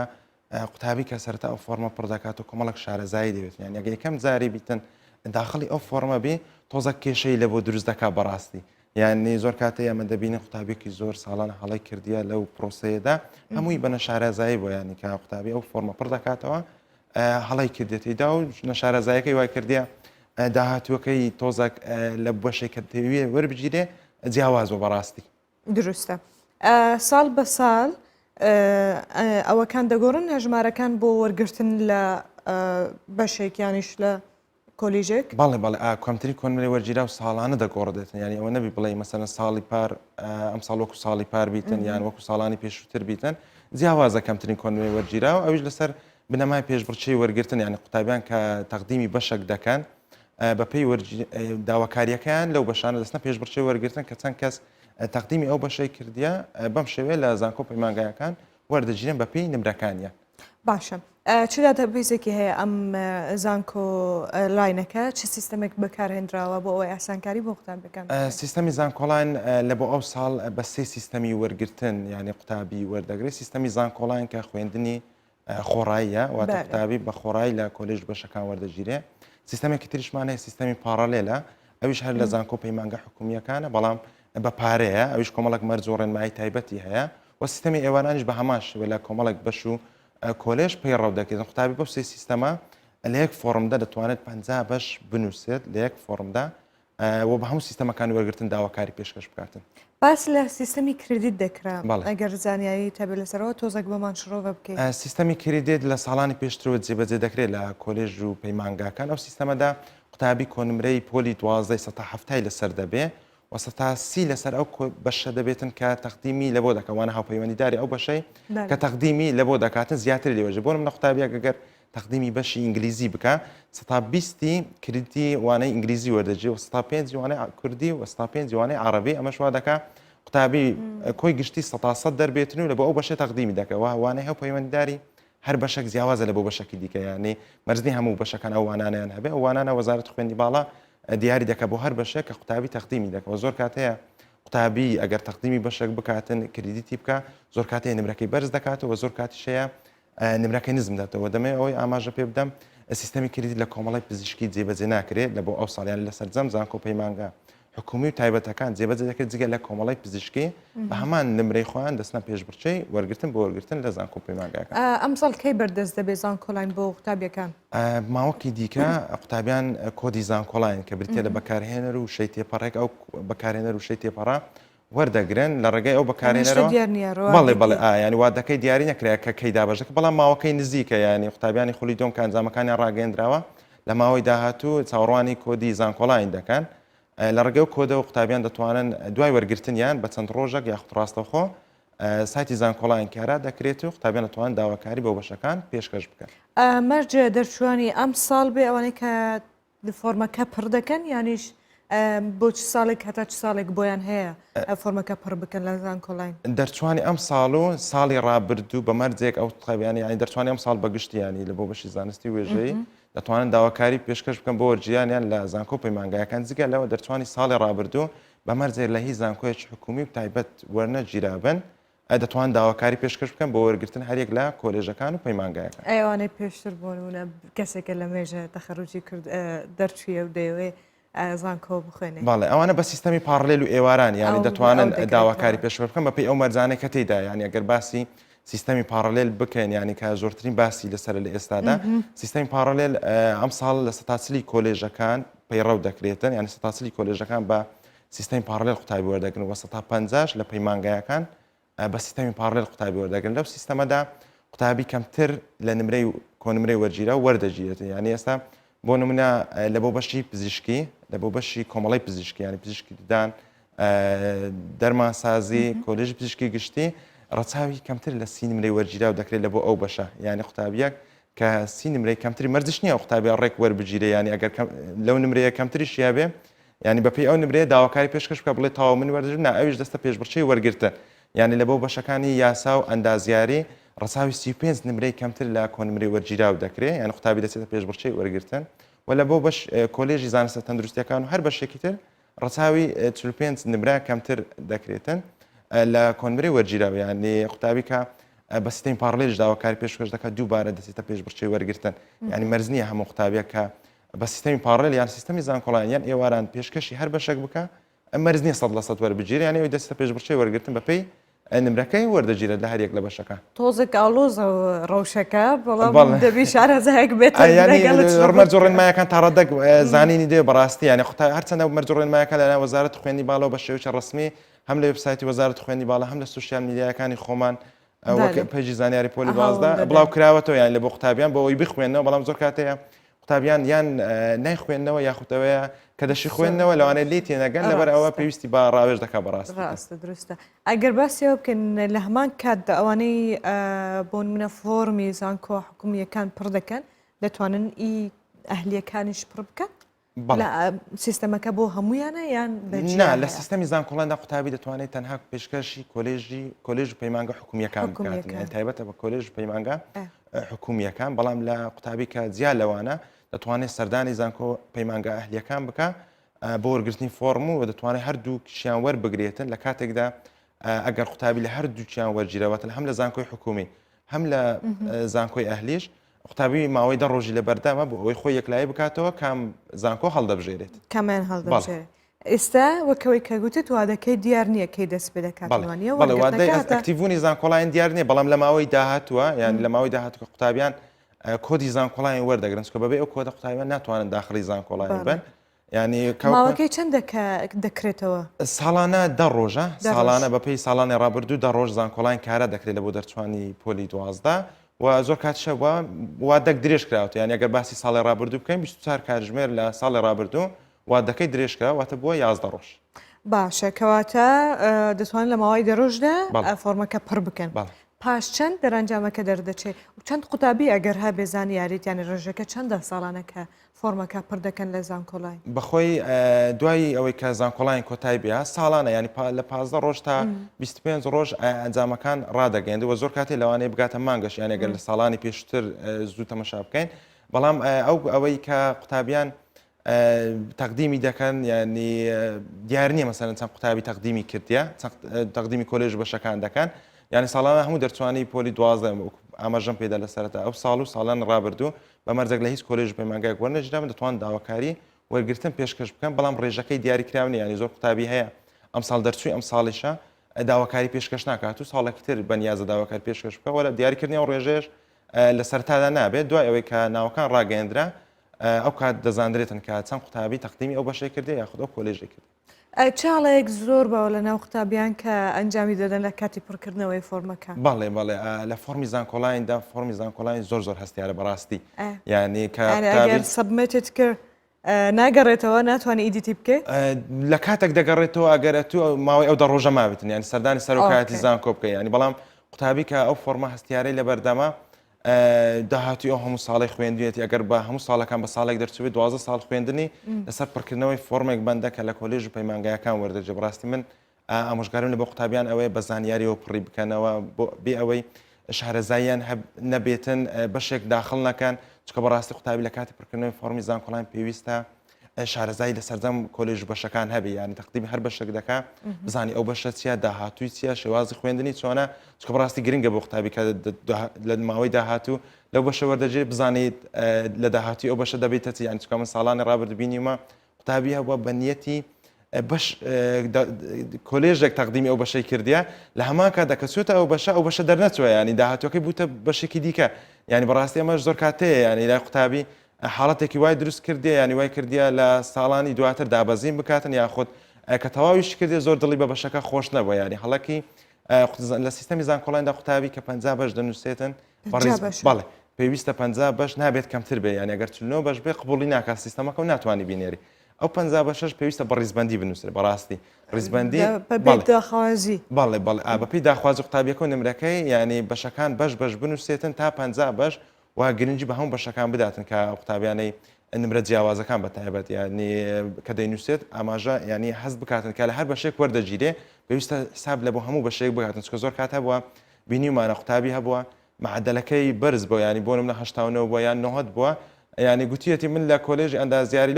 قوتابی کە سەرتا ئەو فۆرمە پڕ دەکات و کۆمەڵک شارەزایی دەوێت یان ئەگە یەکەم جاری بیتن داخلی ئەو فۆرمە بێ تۆزە کێشەی لە بۆ دروست دەکات بەڕاستی یعنی زۆر کاتەیە ئەمە دەبینی قوتابێکی زۆر ساڵانە هەڵی کردیە لەو پرۆسەیەدا هەمووی بەنە شارەزایی بۆ ینی کە قوتابی ئەو فۆرمە پڕ دەکاتەوە هەڵی کردێتیدا و نە شارەزایەکەی وای کردیە داهاتوەکەی تۆزێک لە بەشێک کە دەوێت وەربگیرێ جیاوازەوە بەڕاستی دروستە ساڵ بە ساڵ ئەوەکان دەگۆڕن هەژمارەکان بۆ وەرگرتن لە بەشێکیانیش لە کۆلیژێک بەڵێ بەڵێ کۆمتری کۆنمەری وەرگیرا و ساڵانە دەگۆڕدێتن ینی ئەوە نەبی بڵێ مەسەرەن ساڵی پار ئەم ساڵ وەکو ساڵی پار بیتن یان وەکو ساڵانی پێشووتر بیتن جیاوازە کەمترین کۆنمەری وەرگیرا و ئەویش لەسەر بنەمای پێشبڕچەی وەرگرتن یعنی قوتابیان کە تەقدیمی بەشێک دەکەن بەپێی داواکاریەکان لەو بەشانە دەستنە پێشبڕچەی وەرگرتن کە چەند کەس تەقدیمی ئەو بەشەی کردیە بەم شێوەیە لە زانکۆ پەیمانگایەکان وەردەگیرن بەپێی نمرەکانیە باشە چ داتەبیزێکی هەیە ئەم زانکۆ لاینەکە چه سیستەمێک بەکارهێنراوە بۆ ئەوەی ئاسانکاری بۆ قوتابەکان سیستەمی زانکۆلاین لە بۆ ئەو ساڵ بە سێ سیستەمی وەرگرتن یعنی قوتابی وەردەگرێت سیستەمی زانکۆلاین کە خوێندنی خۆڕاییە واتە قوتابی بە خۆڕایی لە کۆلێژ بەشەکان وەردەگیرێ سیستەمێکی تریشمان هەیە سیستەمی پارالێلە ئەویش هەر لە زانکۆ پەیمانگە حکومیەکانە بەڵام بە پارەیە ئەویش کۆمەڵک مەرج و ڕێنمایی تایبەتی هەیە و سیستەمی ئێوانانیش بە هەمان شێوە لە کۆمەڵک بەش و کۆلێژ پێی ڕەو دەکەن قوتابی بەو سێ سیستەمە لە یەک فۆرمدا دەتوانێت 50 بەش بنووسێت لە یەک فۆرمدا و بە هەموو سیستەمەکانی وەرگرتن داواکاری پێشکەش بکاتن باس لە سیستەمی کردیت دەکرا بەڵێ. ئەگەر زانیایی تەبێت لەسەرەوە تۆزێک بەمان شڕۆڤە بکەیت سیستەمی کردێت لە ساڵانی پێشترەوە جێبەجێ دەکرێت لە کۆلێژ و پەیمانگاکان ئەو سیستەمەدا قوتابی کۆنمرەی پۆلی 12 سەتا هەفتای لەسەر دەبێ و سەتا سی لەسەر ئەو بەشە دەبێتن کە تەقدیمی لە بۆ دەکەوانە هاوپەیوەندیداری ئەو بەشەی کە تەقدیمی لە بۆ دەکاتن زیاتر لێوەژە بۆ من لە قوتابیە گەگەر تەقدیمی بەشی ئینگلیزی بکە سەتا بیستی کردی وانەی ئینگلیزی وەردەجێ و سەتا پێنج وانەی کوردی و سەتا پێنج وانەی عەرەبی ئەمەش وا دەکا قوتابی کۆی گشتی سەتا سەد دەربێتن و لە بۆ ئەو بەشە تەقدیمی دەکەوە وانەی هاوپەیوەندیداری هەر بەشێک جیاوازە لە بۆ بەشەکی دیکە یعنی مەرجنی هەموو بەشەکان ئەو وانانیان هەبێ ئەو وانانە وەزارەت خوێندی باڵا دیاری دەکە بۆ هەر بەشێک کە قوتابی تەقدیمی دەکەوە زۆر کاتەیە قوتابی ئەگەر تەقدیمی بەشێک بکاتن کردیتی بکە زۆر کاتەیە نمرەکەی بەرز دەکاتەوە زۆر کاتیشەیە نمرەکەی نزم دەتەوە دەمێ ئەوەی ئاماژە پێ بدەم سیستەمی کردی لە کۆمەڵی پزیشکی جێبەجێ ناکرێت لە بۆ ئەو ساڵیان لەسەر جەم زانکۆ پەیمانگا حکومی و تایبەتەکان جێبەجێ دەکرێت جگە لە کۆمەڵی پزیشکی بە هەمان نمرەی خۆیان دەستنە پێشبڕچەی وەرگرتن بۆ وەرگرتن لە زانکۆ پەیمانگاکان ئەم ساڵ کەی بەردەست دەبێت زانکۆلاین بۆ قوتابیەکان ماوەکی دیکە قوتابیان کۆدی زانکۆلاین کە بریتە لە بەکارهێنەر و شەی تێپەڕێک ئەو بەکارهێنەر و شەی تێپەڕا وەردەگرن لە ڕێگەی ئەو بەکارهێنەرەوە بەڵێ بەڵێ ینی وادەکەی دیاری نەکرێت کە کەی دابەژەکە بەڵام ماوەکەی نزیکە ینی قوتابیانی خولی دۆم کانجامەکانیان ڕاگەندراوە لە ماوەی داهاتوو چاوەڕوانی کۆدی زانکۆلاین دەکەن لە ڕێگەی و کۆدەوە قوتابیان دەتوانن دوای وەرگرتنیان بە چەند ڕۆژێک یاخود ڕاستەوخۆ سایتی زانکۆلاین کارا دەکرێت و قوتابیان دەتوانن داواکاری بۆ بەشەکان پێشکەش بکەن مەرجە دەرچوانی ئەم ساڵ بێ ئەوانەی کە فۆرمەکە پڕ دەکەن یانیش بۆ چ ساڵێک هەتا چ ساڵێک بۆیان هەیە فۆرمەکە پڕ بکەن لە زانکۆلاین دەرچوانی ئەم ساڵ و ساڵی ڕابردوو بە مەرجێک ئەو قوتابیانی یانی دەرچوانی ئەم ساڵ بەگشتیانی لە بۆ بەشی زانستی وێژەی دەتوانن داواکاری پێشکەش بکەن بۆ وەرجیانیان لە زانکۆ پەیمانگایەکان جگە لەوە دەرچوانی ساڵی ڕابردوو بە مەرجێک لە هیچ زانکۆیەکی حکومی و تایبەت وەرنە گیرابن دەتوان داواکاری پێشکەش بکەن بۆ وەرگرتن هەرێک لە کۆلێژەکان و پەیمانگایەکان ئەوانەی پێشتر بۆنونە کەسێکە لە مێژە تەخەڕوجی کرد دەرچویە و دەیەوێ زانکۆ بخوێنێ باڵێ ئەوانە بە سیستەمی پارلێل و ئێواران یانی دەتوانن داواکاری پێشکەش بکەن بەپێی ئەو مەرجانەی کە تێیدا یانی ئەگەر باسی سیستەمی پارلێل بکەن ینی کە زۆرترین باسی لەسەر لە ئێستادا سیستەمی پارلێل ئەم ساڵ لە سەتاسلی کۆلێژەکان پەیڕەو دەکرێتن یانی سەتاسلی کۆلێژەکان بە سیستەمی پارلێل قوتابی وەردەگرن و 150 لە پەیمانگایەکان بە سیستەمی پارلێل قوتابی وەردەگرن لەو سیستەمەدا قوتابی کەمتر لە نمرەی کۆنمرەی وەرگیرە وەردەگیرێت یانی ئێستا بۆ نمونە لە بۆ بەشی پزیشکی لە بۆ بەشی کۆمەڵی پزیشکی ینی پزیشکی ددان دەرمانسازی کۆلێژی پزیشکی گشتی ڕەچاوی کەمتر لە سی نمرەی وەرگیرا و دەکرێت لە بۆ ئەو بەشە یانی قوتابیەک کە سی نمرەی کەمتری مەرجش نییە قوتابی ڕێک وەربگیرێ ینی ئەگەر لەو نمرەیە کەمتری شیابێ ینی بەپێی ئەو نمرەیە داواکاری پێشکەش بکە بڵێ تاوا من وەرجن ئەویش دەستە پێشبڕچەی وەرگرتە یعنی لە بۆ بەشەکانی یاسا و ئەندازیاری ڕساوی 35 نمرەی کەمتر لە کۆنمری وەرگیراو دەکرێت یان قوتابی دەچێتە پێشبڕچەی وەرگرتن ولا بۆ بەش کۆلێژی زانستە تەندروستیەکان و هەر بەشێکی تر ڕساوی 45 نمرە کەمتر دەکرێتن لە کۆنمری وەرگیراو یعنی قوتابی کە بە سیستەمی پارلێژ داواکاری پێشکەش دەکات دووبارە دەچێتە پێشبڕچەی وەرگرتن یعنی مەرج نییە هەموو قوتابیە کە بە سیستەمی پارلێل یان سیستەمی زانکۆڵان یان ئێواران پێشکەشی هەر بەشێک بکە مەرج نییە 100% وەربگیرێت یعنی ئەوەی دەچێتە پێشبڕچەی وەرگرتن بەپێی نمرەکەی وەردەگیرێت لە هەر یەک لە بەشەکە تۆزێک ئاڵۆزە ڕەوشەکە بەڵام دەبی شارەزایەک بێت مەرجڕێنمایەکان تا ڕەدەک زانینی دێ بەڕاستی یعنی هەرچەندە مەرجڕێنمایەکە لە وەزارەت خوێندی باڵەوە بە شێوەیەکی ڕسمی هەم لە وێبسایتی وەزارەت خوێندی باڵە هەم لە سوشیال میدیاکانی خۆمان پێیجی زانیاری پۆلی بازدا بڵاو کراوەتەوە یان لە بۆ قوتابیان بە ئەوی بخوێنەوە بەڵام زۆر کاتەیە قوتابیان یان نایخوێندنەوە یاخوتەوەیە کە دەشی خوێندنەوە لەوانەیە لی تێنەگەن لەبەر ئەوە پێویستی با ڕاوێژ دەکا بەڕاست ڕاستە دروستە ئەگەر باسیەوە بکەن لە هەمان کاتدا ئەوانەی بۆ نمونە فۆرمی زانکۆ حکومیەکان پڕ دەکەن دەتوانن ئی ئەهلیەکانیش پڕ بکەن لە سیستەمەکە بۆ هەمویانە یان نا لە سیستەمی زانکۆڵاندا قوتابی دەتوانێت تەنها پێشکەشی کۆلێژ و پەیمانگە حکومیەکان بکات تایبەتە بە کۆلێژ و پەیمانگە حکومیەکان بەڵام لە قوتابی کە جیا لەوانە دەتوانێت سەردانی زانکۆ پەیمانگە ئەهلیەکان بکە بۆ وەرگرتنی فۆرم و دەتوانێت هەردوو کشیان وەربگرێتن لە کاتێکدا ئەگەر قوتابی لە هەردووچیان وەرگیرەوەتن هەم لە زانکۆی حکومی هەم لە زانکۆی ئەهلیش قوتابی ماوەی دە ڕۆژی لە بەردامە بۆ ئەوەی خۆی یەکلایی بکاتەوە کام زانکۆ هەڵدەبژێرێت کامیان هەڵدەبژێرێت ئێستا وەکەوەی کە گوتت وادەکەی دیار نییە کەی دەست پێ دەکاتوانیە بەڵێ وادەی ئەکتیڤونی زانکۆڵایان دیار نییە بەڵام لە ماوەی داهاتووە یان لە ماوەی داهاتوە قوتابیان کۆدی زانکۆڵایان وەردەگرن کە بەبێ ئەو کۆدە قوتابیان ناتوانن داخلی زانکۆڵایان بن ینی ماوەکەی چەند دەکرێتەوە ساڵانە دە ڕۆژە ساڵانە بەپێی ساڵانی ڕابردوو دە ڕۆژ زانکۆڵایان کارە دەکرێت لە بۆ دەرچوانی پۆلی 12 و زۆر کاتشەوە وادەک درێژ کراوە یعنی ئەگەر باسی ساڵی ڕابردوو بکەین 24 کاتژمێر لە ساڵی ڕابردوو وادەکەی درێژکە واتە بووە 11 ڕۆژ باشە کەواتە دەتوانن لە ماوەی دەڕۆژدا فۆرمەکە پڕ بکەن پاش چەند دەرەنجامەکە دەردەچێت و چەند قوتابی ئەگەر ها بێزانی یاریتیانی ڕێژەکە چەندە ساڵانەکە فۆرمەکە پڕ دەکەن لە زانکۆڵای بەخۆی دوای ئەوەی کە زانکۆڵایان کۆتای بیا ساڵانە ینی لە 15 ڕۆژ تا 25 ڕۆژ ئەنجامەکان ڕدەگەیندەوە زۆر کاتی لەوانەیە بگاتە مانگەش یان ئەگەر لە ساڵانی پێشتر زوو تەمەشا بکەین بەڵام ئەوەی کە قوتابیان تەقدیمی دەکەن ینی دیار نییە مەسەرەن چەند قوتابی تەقدیمی کردیە تەقدیمی کۆلێژ بەشەکان دەکەن یعنی ساڵانە هەموو دەرچوانی پۆلی 12 ئاماژەم پێدا لە سەرەتا ئەو ساڵ و ساڵان ڕابردوو بە مەرجێک لە هیچ کۆلێژ پەیمانگایەک وەرنەژرا دەتوان داواکاری وەرگرتن پێشکەش بکەن بەڵام ڕێژەکەی دیاریکراونی ینی زۆر قوتابی هەیە ئەم ساڵ دەرچووی ئەم ساڵیشە داواکاری پێشکەش ناکات و ساڵێکی تر بەنیازە داواکاری پێشکەش بکە وەرە دیاریکردنی ئەو ڕێژێش لە سەرتادا نابێت دوای ئەوەی کە ناوەکان ڕاگەیەندرا ئەو کات دەزانرێتن کە چەند قوتابی تەقدیمی ئەو بەشەی کردی یاخود ئەو کۆلێژی کرد چاڵەیەک زۆر باوە لە ناو قوتابیان کە ئەنجامی دەدەن لە کاتی پڕکردنەوەی فۆرمەکە بەڵێ بەڵێ لە فۆرمی زانکۆڵایندا فۆرمی زانکۆڵین زۆر هەستیارە بەڕاستی یعنی کە سەبمێتت کرد ناگەڕێتەوە ناتوانانی ئیدیتی بکەیت لە کاتێک دەگەڕێتەوە ئەگەرە تو ماوەی ئەو دە ڕۆژە ماوێتن ینی سەردانی سەرۆکایەتی زانکۆ بکەی ینی بەڵام قوتابی کە ئەو فۆرمە هەستیارەی لە بەردەما داهاتی ئەو هەموو ساڵی خوێندوێت ئەگەر بە هەموو ساڵەکان بە ساڵێک دەرچوێت 12 ساڵ خوێندنی لەسەر پڕکردنەوەی فۆرمێک بەندەکە لە کۆلێژ و پەیمانگایەکان وەردەجێ بڕاستی من ئامۆژگارم لە بۆ قوتابیان ئەوەیە بە زانیاریەوە پڕی بکەنەوە بێ ئەوەی شارەزاییان نەبێتن بەشێک داخل نەکەن چکە بەڕاستی قوتابی لە کاتی پڕکردنەوەی فۆرمی زانکۆڵین پێویستە شارەزایی لە سەردەم کۆلێژ بەشەکان هەبێ ینی تەقدیمی هەر بەشێک دەکا بزانی ئەو بەشە چیە داهاتووی چیە شێوازی خوێندنی چۆنە چکە بەڕاستی گرنگە بۆ قوتابی کە لە ماوەی داهاتوو لەو بەشە وەردەجێت بزانیت لە داهاتی ئەو بەشە دەبێتە چی یان چکە من ساڵانی ڕابردبینیمە قوتابی هەبووە بە نیەتی بەش کۆلێژێک تەقدیمی ئەو بەشەی کردیە لە هەمان کاتدا کە چوتە ئەو بەشە دەرنەچوە ینی داهاتوەکەی بووتە بەشێکی دیکە ینی بەڕاستی ئەمەش زۆر کاتەیە ینی لای قوتابی حاڵەتێکی وای دروست کردی ینی وای کردیە لە ساڵانی دواتر دابەزین بکاتن یاخود کە تەواویش کردێ زۆر دڵی بە بەشەکە خۆش نەبووە ینی هەڵەکی لە سیستەمی زانکۆڵیندا قوتابی کە 50 بەش دەنووسێتن بەڵێ پێویستە 50 بەش نابێت کەمتر بێ یعنی ئەگەر 49 بەش بێ قبولی ناکات سیستەمەکە و ناتوانانی بینێری ئەو 50 بەشش پێویستە بە ڕیزبەندی بنووسێت بەڕاستی ڕیزبەندی داخوازی بەڵێ بەپی داخواز و قوتابیەکە و نمرەکەی ینی بەشەکان بەش بنووسێتن تا 50 بەش و گرنگی بە هەموو بەشەکان بداتن کە قوتابیانەی نمرە جیاوازەکان بە تایبەت ینی کە دەینووسێت ئاماژە ینی هەست بکاتن کە لە هەر بەشێک وەردەگیرێ پێویستە حساب لە بۆ هەموو بەشێک بکاتن چکە زۆر کات هەبووە بینیمانە قوتابی هەبووە معدلەکەی بەرز بۆ ینی بۆ منە هەشتاونەوە بۆ یان نهات بووە ینی گوتیەتی من لە کۆلێژی ئەندازیاری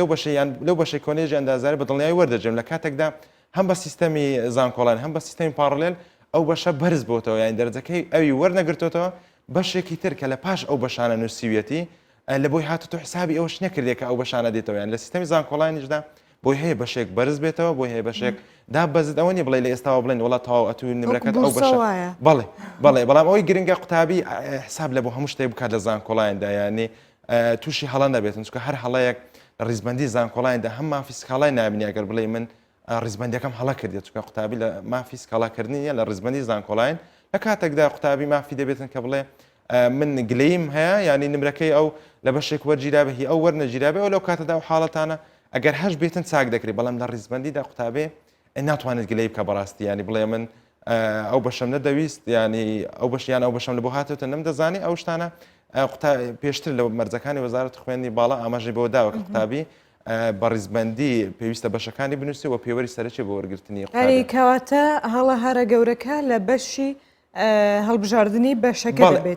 لەو بەشی کۆلێژی ئەندازاری بە دڵنیایی وەردەجم لە کاتێکدا هەم بە سیستەمی زانکۆڵان هەم بە سیستەمی پارڵێل ئەو بەشە بەرز بۆتەوە یان دەرجەکەی ئەوی وەرنەگرتوتەوە بەشێکی تر کە لە پاش ئەو بەشانە نووسیویەتی لە بۆی هاتوتۆ حسابی ئەوش نەکردێت کە ئەو بەشانە دێتەوە یان لە سیستەمی زانکۆڵانیشدا بۆی هەیە بەشێک بەرز بێتەوە بۆی هەیە بەشێک دا بەزت ئەوە نیە بڵێ لە ئێستاوە بڵێن وڵات تەواو ئەتوی نمرەکەت ئەو بەشە بەڵێ بەڵام ئەوەی گرنگە قوتابی حساب لە بۆ هەموو شتێک بکات لە زانکۆڵاندا ینی تووشی هەڵە نەبێتن چونکە هەر هەڵەیەک ڕیزبەندی زانکۆڵاندا هەم مافی سکاڵای نابینی ئەگەر بڵێ من ڕیزبەندەکەم هەڵە کردێت چونکە قوتابی لە مافی سکاڵاکردنیە لە ڕیزبەندی زانکۆڵین لە کاتێکدا قوتابی مافی دەبێتن کە بڵێ من گلەیم هەیە ینی نمرەکەی ئەو لە بەشێک وەرگیرابێ هی ئەو وەرنەگیرابێ ئەو لەو کاتەدا و حاڵەتانە ئەگەر هەش بێتن چاک دەکرێت بەڵام لە ڕیزبەندیدا قوتابێ ناتوانێت گلەی بکە بەڕاستی ینی بڵێ من ئەو بەشەم نەدەویست ینی ئەو بەشیان ئەو بەشەم لە بۆ هاتێتە نەمدەزانی ئەو شتانە پێشتر لە مەرجەکانی وەزارەتی خوێندنی باڵا ئاماژەی بۆ داوە کە قوتابی بە ڕیزبەندی پێویستە بەشەکانی بنووسی و پێوەری سەرچی بۆ وەرگرتنی هەری کەواتە هەڵە هەرە گەورەکە لە بەشی هەڵبژاردننی بەشەکە دەبێت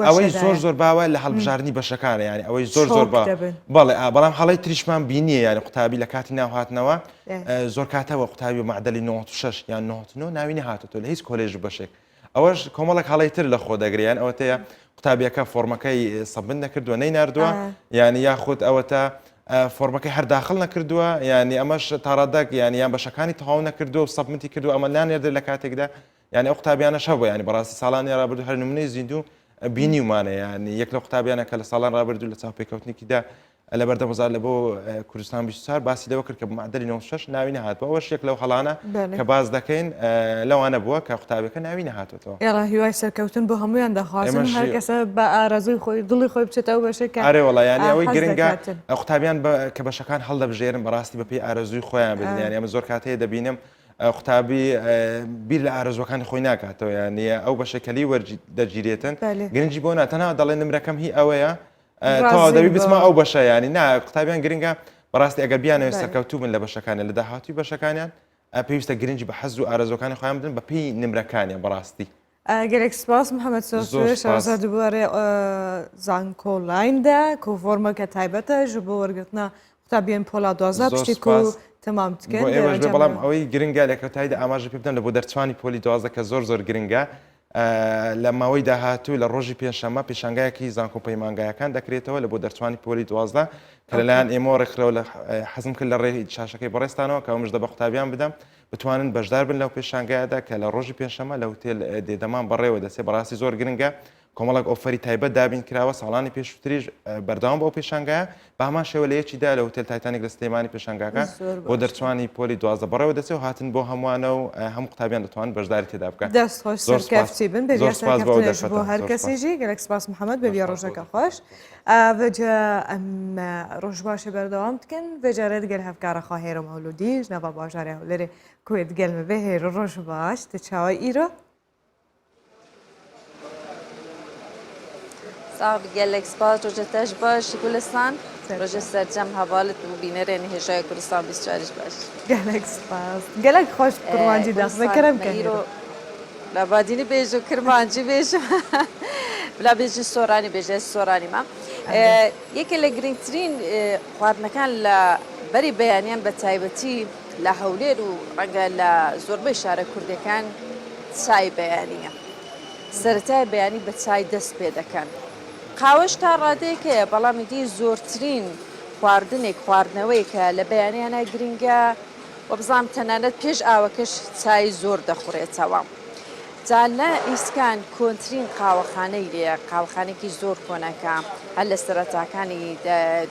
ئەوەی زۆر باوە لە هەڵبژاردننی بەشەکانە ینی ئەوەی زۆر بەڵێ بەڵام هەڵی تریشمان بینیە ینی قوتابی لە کاتی ناو هاتنەوە زۆر کاتەوە قوتابی و معدەلی 96 یان 99 ناوینی هاتوتۆ لە هیچ کۆلێژ بەشێک ئەوەش کۆمەڵک هەڵی تر لە خۆ دەگریان ئەوە تەیە قوتابیەکە فۆرمەکەی سەبن نەکردووە نەیناردووە ینی یاخود ئەوە تا فۆرمەکەی هەرداخل نەکردووە ینی ئەمەش تاڕادەک ینی یان بەشەکانی تەواو نەکردووە و سەبمنتی کردو ئەمە نانێردە لە کاتێکدا ینی ئەو قوتابیانە شەوە ینی بەڕاستی ساڵانی ڕابردوو هەر نمونەی زیندوو بینی ومانە ینی یەک لە قوتابیانە کە لە ساڵان ڕابردوو لە چاوپێکەوتنێکیدا لە بەردەمەزار لە بۆ کوردستان 24 باسی لەوە کرد کە معدەلی 96 ناوی نەهاتەوە ئەوەش یەک لەو هەڵانە کە باز دەکەین لەوانە بووە کە قوتابەکە ناوی نەهاتوێتەوە ئێڵا هیوای سەرکەوتن بۆ هەمویان دەخوازن هەر کەسە بە ئارەزوی خۆی دڵی خۆی بچێتەوە بەشێکە ئارێ وەڵا ینی ئەوەی گرنگە قوتابیان کە بەشەکان هەڵدەبژێرن بەڕاستی بەپێی ئارەزوی خۆیان بدن ینی ئەمە زۆر کاتەیە دەبینم قوتابی بیر لە ئارەزوەکانی خۆی ناکاتەوە یانە ئەو بەشەکەلی دەگیرێتن گرنگی بۆ ناتەنها دەڵێن نمرەکەم هی ئەوەیە تا دەبی بچمە ئەو بەشە ینی نا قوتابیان گرنگە بەڕاستی ئەگەر بیانەوە سەرکەوتوو بن لە بەشەکانە لە داهاتوی بەشەکانیان پێویستە گرنگی بە حەز و ئارەزوەکانی خۆیان بدن بەپێی نمرەکانیان بەڕاستی گەلێک سپاس محەممەد سۆ دووبارە زانکۆلایندا کۆفۆرمەکە تایبەتە ژ بۆ وەرگرتنا قوتابیان پۆلا 12 پشتێک و تەمام بکەن بەڵام ئەوەی گرنگە لە کەوتاییدا ئاماژە پێ بدەن لە بۆ دەرچوانی پۆلی 12 کە زۆر گرنگە لە ماوەی داهاتوو لە ڕۆژی پێشەمە پێشانگایەکی زانکۆ پەیمانگایەکان دەکرێتەوە لە بۆ دەرچوانی پۆلی 12 کە لەلایەن ئێمە ڕێکخراوە لە حەزم کرد لە ڕێی شاشەکەی بەڕێستانەوە کە ئەومش دە بە قوتابیان بدەم بتوانن بەشدار بن لەو پێشانگایەدا کە لە ڕۆژی پێشەمە لە هوتێل دێدەمان بەڕێوە دەسێ بەڕاستی زۆر گرنگە کۆمەڵک ئۆفەری تایبەت دابین کراوە ساڵانی پێشووتریش بەردەوام بۆ پێشانگایە بە هەمان شێوە لە یەکیدا لە هوتێل تایتانیک لە سلێمانی پێشانگاکە بۆ دەرچوانی پۆلی 12 بەڕێوە دەچێت و هاتن بۆ هەمووانە و هەموو قوتابیان دەتوانن بەشداری تێدا بکەن دەست خۆش سەرکەفتی بن بێ بۆ هەر کەسێژی گەلێک سپاس محەممەد بەبی ڕۆژەکە خۆش بەجا ئەم ڕۆژ باشە بەردەوام بکەن بەجارێت گەل هەفکارە خواهێرە مەولودی ژنەبا باشارێ هەولێرێ کوێت گەلمە بێ هێر ڕۆژ باش تە چاوای ئیرۆ صاحب gelek spas roja teş baş Gulistan roja sercem havalet û bînerên hêjaya Kurdistan 24 baş. Gelek spas. Gelek xweş kurmancî dexwe kerem ke. La badînî bêje kirmancî bêje. Bila bêje soranî bêje soranî me. Yekê li girîngtirîn xwarinekan li berî beyaniyan bi taybetî li Hewlêr û renge li zorbey şare Kurdekan çay beyaniye. Sertay beyanî bi çay dest pê dikin. قاوەش تا ڕادەیەکەیە بەڵامیدی زۆرترین خواردنێک خواردنەوەیکە لە بەیانیانە گرنگە و بزانام تەنانەت پێش ئاوەکەش چای زۆر دەخورێتەوە. جا لە ئیسکان کۆنترین قاوەخانەی لێە قاوەخانێکی زۆر کۆنەکە هەر لە سەرەتاکانی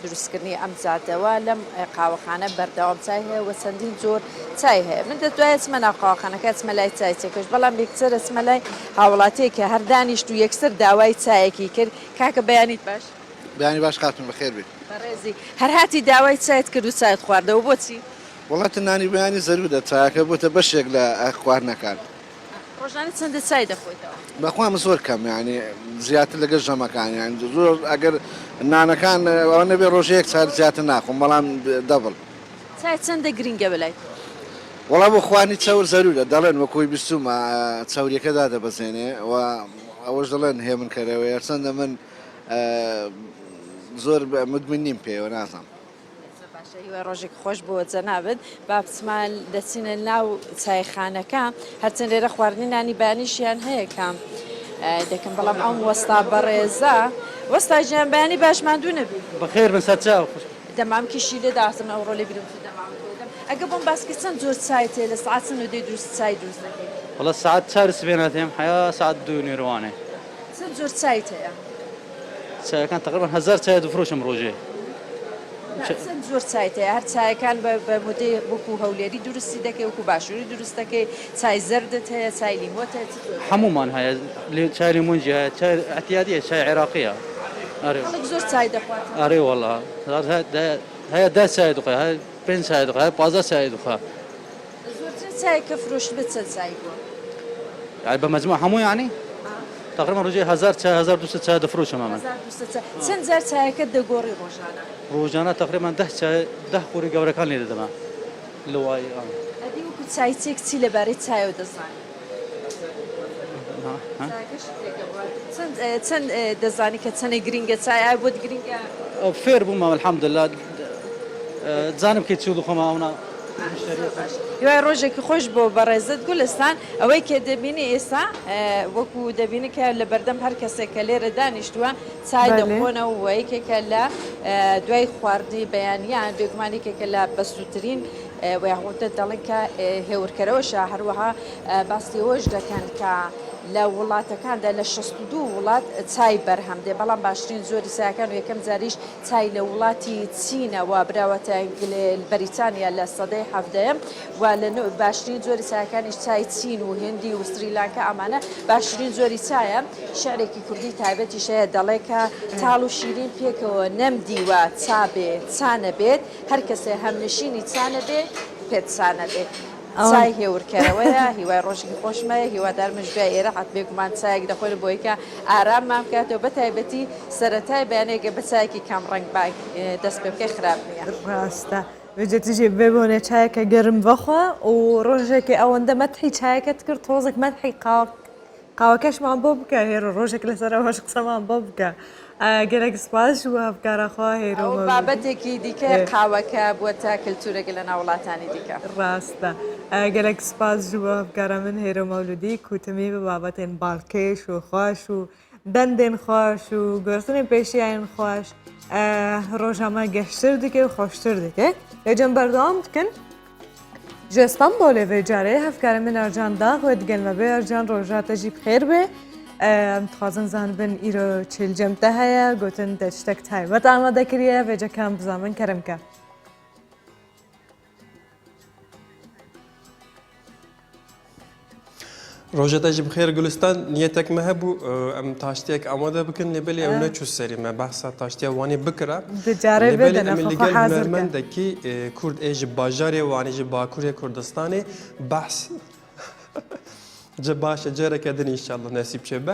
دروستکردنی ئەم جادەوە لەم قاوەخانە بەردەوام چای هەیە و چەندین زۆر چای هەیە. من دەتوایە چمە ناو قاوەخانەکە چمە لای چای چێکەش بەڵام یەکسەر چمە لای هاوڵاتەیەکە هەر دانیشت و یەکسەر داوای چایەکی کرد کاکە بەیانیت باش؟ بەیانی باش کاتون بەخێر بێت. بەڕێزی هەر هاتی داوای چایت کرد و چایت خواردەوە بۆچی؟ وڵاتە نانی بەیانی زەرورە چایەکە بۆتە بەشێک لە خواردنەکان. ڕۆژانە چەندە چای دەخۆیتەوە؟ بەخوام زۆر کەم ینی زیاتر لەگەڵ ژەمەکانیان زۆر ئەگەر نانەکان ئەوە نەبێ ڕۆژەیەک چار زیاتر ناخۆم بەڵام دەبڵ. چای چەندە گرنگە بەلای؟ وەڵام بۆ خواردنی چەور زەرورە دەڵێن وەکۆی بیستومە چاوریەکەدا دەبەزێنێ و ئەوەش دەڵێن هێ من کەرەوە یارچەندە من زۆر مدمنیم پێوە نازانم. باشە هیوای ڕۆژێک خۆش بۆ جەنابەت با بچمان دەچینە ناو چایخانەکە هەرچەند لێرە خواردنی نانی بەیانیشیان هەیە کام دەکەم بەڵام ئەم وەستا بەڕێزە وەستا ژیان بەیانی باشماندوو نەبی بەخێر بن سەرچاو دەمام کیشی لێ داستم ئەو ڕۆڵی برم ئەگە بۆم باسکە چەند زۆر چای تێ لە سعات چەند دەی دروست چای دروست دەکەی والله ساعات 4 سبيناتهم حياة ساعات 2 نيرواني چەند زۆر چای هەیە كان تقريبا 1000 چای دفروشم روجي چەند زۆر چای هەیە هەر چایەکان بە مودەی وەکو هەولێری درستی دەکەی وەکو باشووری دروست دەکەی چای زەردت هەیە چای لیمۆت هەیە حمومان هاي چای ليمونجي هاي چای اعتيادية چای عراقية خەڵک زۆر چای دەخوات اري والله هاي 10 چای دقه هاي 5 چای دقه هاي 15 چای دقه زۆرتر چای کە فرۆشت بێت چەند چای بووە يعني بمجموع حمو يعني تقريبا روجي 1000 چای 1200 چای دفروشم من چەند جار چایەکە دەگۆڕی ڕۆژانە روجانا تقريبا 10 چای 10 قوري گەورەکان لێ دەدەما لوای ئەدی وەکو چای چێک چی لەبارەی چایەوە دەزانێت چەند دەزانی کە چەندی گرینگە چای بۆت گرینگە فێر بوومە الحمد لله زانم کە چوو خۆمە ئەونا دوای ڕۆژێکی خۆش بۆ بەڕێزت گولستان ئەوەی کە دەبینی ئێستا وەکو دەبینی کە لە بەردەم هەر کەسێک کە لێرە دانیشتووە چای دەخۆنەوە و یەکێکە لە دوای خواردنی بەیانیان بێگومانێکێکە لە بەسووترین ویاغوتە دەڵێن کە هێورکەرەوەشە هەروەها باسی ئەوەش دەکەن کە لە وڵاتەکاندا لە 62 وڵات چای بەرهەم دێ بەڵام باشترین زۆری چایەکان و یەکەم جاریش چای لە وڵاتی چینەوە براوەتە بەریتانیا لە سەدەی هەفتەیە و لە باشترین زۆری چایەکانیش چای چین و هندی و سریلانکە ئەمانە باشترین زۆری چایە شعرێکی کوردی تایبەتی شەیە دەڵێ کە تاڵ و شیرین پێکەوە نەمدیوە چابێ چانە بێت هەر کەسێ هەمنشینی چانە بێ پێت چانە بێت چای هێورکەرەوەیە هیوای ڕۆژێکی خۆشمەیە هیوادارمش بێ ئێرە حت بێگومان چایەک دەخۆین بۆی کە ئاراممان بکاتەوە بە تایبەتی سەرەتای بەیانێکە بە چایەکی کام ڕنگ باک دەست پێ بکەی خراپ نییە ڕاستە بێجێتیژێ ببوونێ چایەکە گەرم بەخوا و ڕۆژێکی ئەوەندە مەتحی چایەکەت کرد تۆزێک مەتحی قاوەکەشمان بۆ بکە هێرە ڕۆژێک لەسەرەوەش قسەمان بۆ بکە گەلێک سپاس و هەفکارەخوا هێرە بابەتێکی دیکە قاوەکە بووەتە کللتورێک لە ناو وڵاتانی دیکە ڕاستە گەلێک سپاس و هەفکارە من هێرە مەولودی کوتمی بە بابەتێن باڵکێش و خوۆش و دەندێن خۆش و گرتنی پێشیان خۆش ڕۆژەمە گەشتر دیکە و خۆشتر دیکە لەجەم بەردەوام بکەن ژێستان بۆ لێ جارەیە هەفکارە من ئەرجان داغ و دگەلمە بێ ئەرجان ڕۆژاتەژی بخێر بێ دخوازن زانبن ئیرۆ چێلجەمتە هەیە گوتن دەشتێک تایبەت ئامادەکریە بێجەکان بزانن کەرمکە ڕۆژەتەژی بخێر گولستان نیەتێکمە هەبوو ئەم تاشتێک ئامادە بکەن لێبێ ئەو نەچوو سەریمە بەسا تاشتیا وانێ بکرا هەرمەندێکی کورد ئێژی باژارێ وانێژی باکوورێ کوردستانی بەس جە باشە جارێکە دن ئینشاءالله نەسیب چێ بە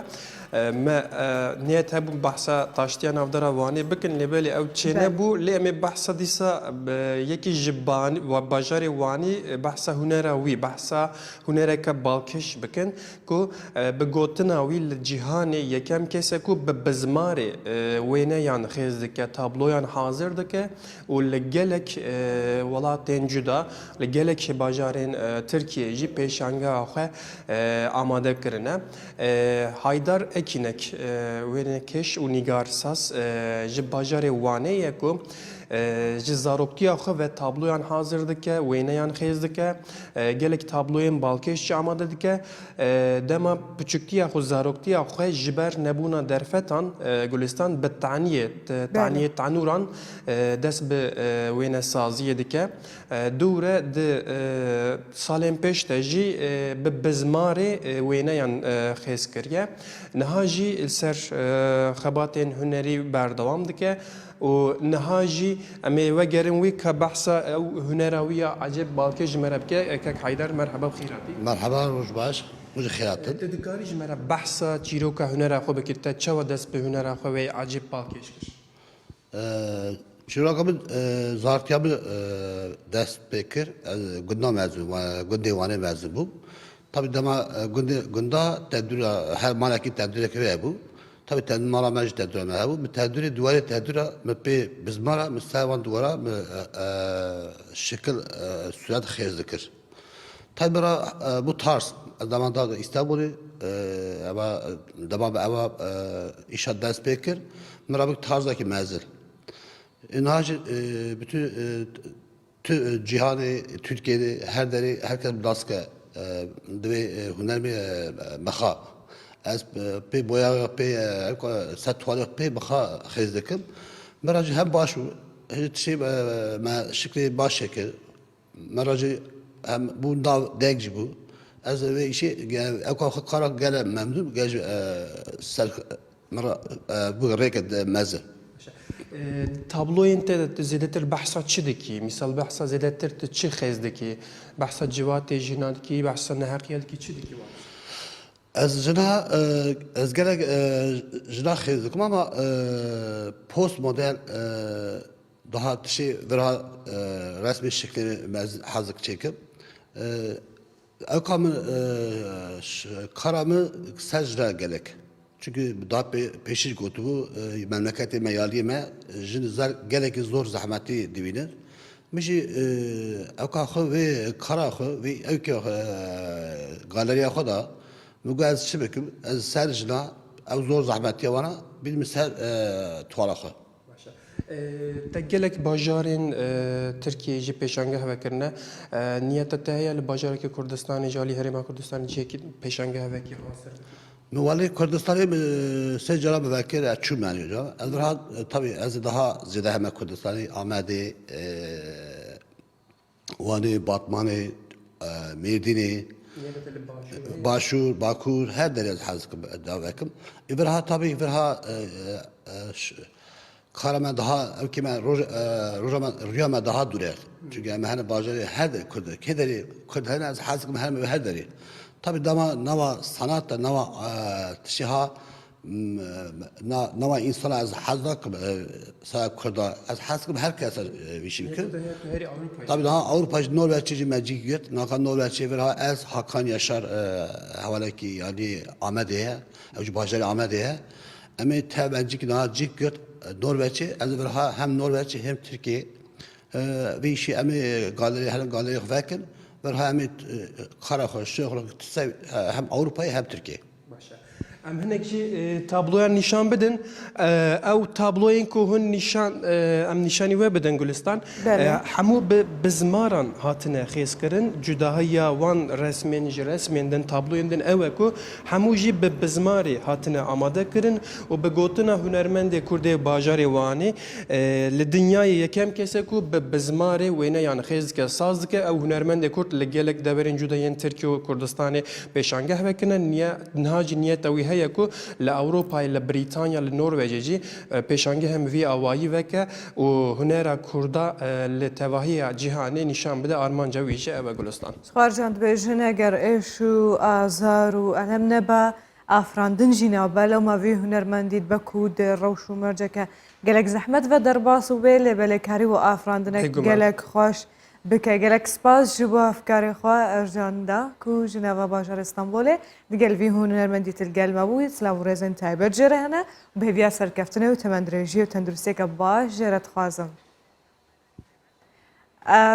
نیەت هەبوو بەحسا تاشتیان ناودەرا وانێ بکن لێبێلی ئەو چێنە بوو لێ ئەمێ بەحسا دیسا یەکی ji باژارێ وانی بەحسا هونەرە وی بەحسا هونەرێکە باڵکەش بکن کو bi gotina wî li cîhanê yekem kesek ku bi bizmarê wêneyan xêz dike tabloyan hazir dike û li gelek welatên cuda li gelek bajarên Tirkiye jî pêşangeha xwe amade kirine Haydar Ekinek wênekeş û nîgarsas ji bajarê Wanê ye ku ji zaroktiya xwe ve tabloyan hazir dike wêneyan xêz dike gelek tabloyên balkêş jî amade dike dema piçûktiya xwe zaroktiya xwe ji ber nebûna derfetan Gulistan bi taniyê tanûran dest bi wênesaziyê dike dûre di salên pêş de jî bi bizmarê wêneyan xêz kiriye niha jî li ser xebatên hunerî berdewam dike û niha jî em ê vegerin wî ka behsa ew hunera wî ya ecêb balkê ji me re bike ekek Haydar merheba xîratî merheba roj baş muji xîratin te dikarî ji me re behsa çîroka hunera xwe bikî te çawa dest bi hunera xwe wê ecêb balkêş kir çîroka min zartiya min dest pê kir gundê Wanê mezin bûm tabii dema gunda tedbir her malaki tedbir köye bu. Tabii tedbir mala meclis tedbir me bu. Tedbir duvarı tedbir me pe bizmara müstevan duvara me şekil sürat xeyr zikir. Tabii bu tarz zamanda İstanbul'u ama ama işat ders pekir. Merabık tarzdaki mezil. İnhacı bütün cihanı, Türkiye'de her deri herkes daske ve huner mi meha. Az pe boya pe satwalı pe meha xizdikim. Meracı hem başu hiç şey şekli baş şekil. Meracı hem bu da degci bu. Az ve işi akwa karak gele memnun gel sel bu reket mezil. تابلوين تد زيادتر بحثات شدكي مثال بحثا زيادتر تشي خيزدكي بحثا جواتي جيناتكي بحثا نهاركيالكي شدكي از از gerek jina xizdikim ama post model daha daha resmi şekli hazık çekip akamı karamı secde gerek. Çünkü daha peşir kutubu memleketi meyalime jinizler gerek zor zahmeti divinin. Mişi akakı ve karakı ve evki galeriye kadar mügaz şibekim az serjna ev zor zahmeti vana bilmisel tuvalakı. تجلك باجارين تركيا جي بيشانجه وكرنا نية تهيا الباجار كي كردستاني جالي هرما كردستاني جي كي بيشانجه وكي حاصل Muvali Kürdistan'ı seccara müvekkil açım yani hocam. Ezra tabii ez daha ziyade hem Kürdistan'ı Ahmedi, Vani, Batmani, Merdini, Başur, Bakur her derece hazırım davekim. İbrha tabii İbrha Karama daha kime rüyama daha durer. Çünkü hani bacarı her de Kürdistan'ı az hazırım her deri. Tabii nava sanat da nava şiha nava insana az hazdak sa kurda az haskim herkes bir şey ki. Tabii daha Avrupa Norveççi meciyet nakan Norveççi ve az Hakan Yaşar havalaki yani Ahmediye evci bacari Ahmediye ama tabii ki daha cikgöt Norveççi az hem Norveççi hem Türkiye ve işi ama galeri vakit ve hem Karakol, Şöhrek, hem Avrupa'yı hem Türkiye. ام هناك جي تابلويا نشان بدن او تابلوين كو هن نشان ام نشاني و بدن گلستان همو بزماران هاتنه خيس كرن جداهيا وان رسمين جي رسمين دن تابلوين دن اوه كو همو جي بزماري هاتنه آماده كرن و بگوتنا هنرمند كرده باجاري واني لدنياي يكم كسه كو بزماري وينه يعني خيز که ساز که او هنرمند كرد لگلك دبرين جداين تركي و كردستاني پیشانگه وکنه نهاج نیت اوی هیا کو لأوروپا لبریتانیا لنروژی پیشانگه هم وی آوایی وکه و هنرا کردا لتواهی جهانی نشان بده آرمان جویشه او گلستان. خارجند بیشتر اگر ایشو آزار و علم نبا افراندن جینا بالا ما وی هنرمندید بکود روش و مرجع که گلک زحمت و درباس و بیل کاری و افراندن گلک خوش بکه گلک سپاس جبو افکار خواه ارجاندا کو جنوا باشار استانبوله دیگل وی هنرمندی تلگل مبوید سلام رزن تایبر جرهنه و به ویا سرکفتنه و تمندرنجی و تندرستی که باش جرت خوازم.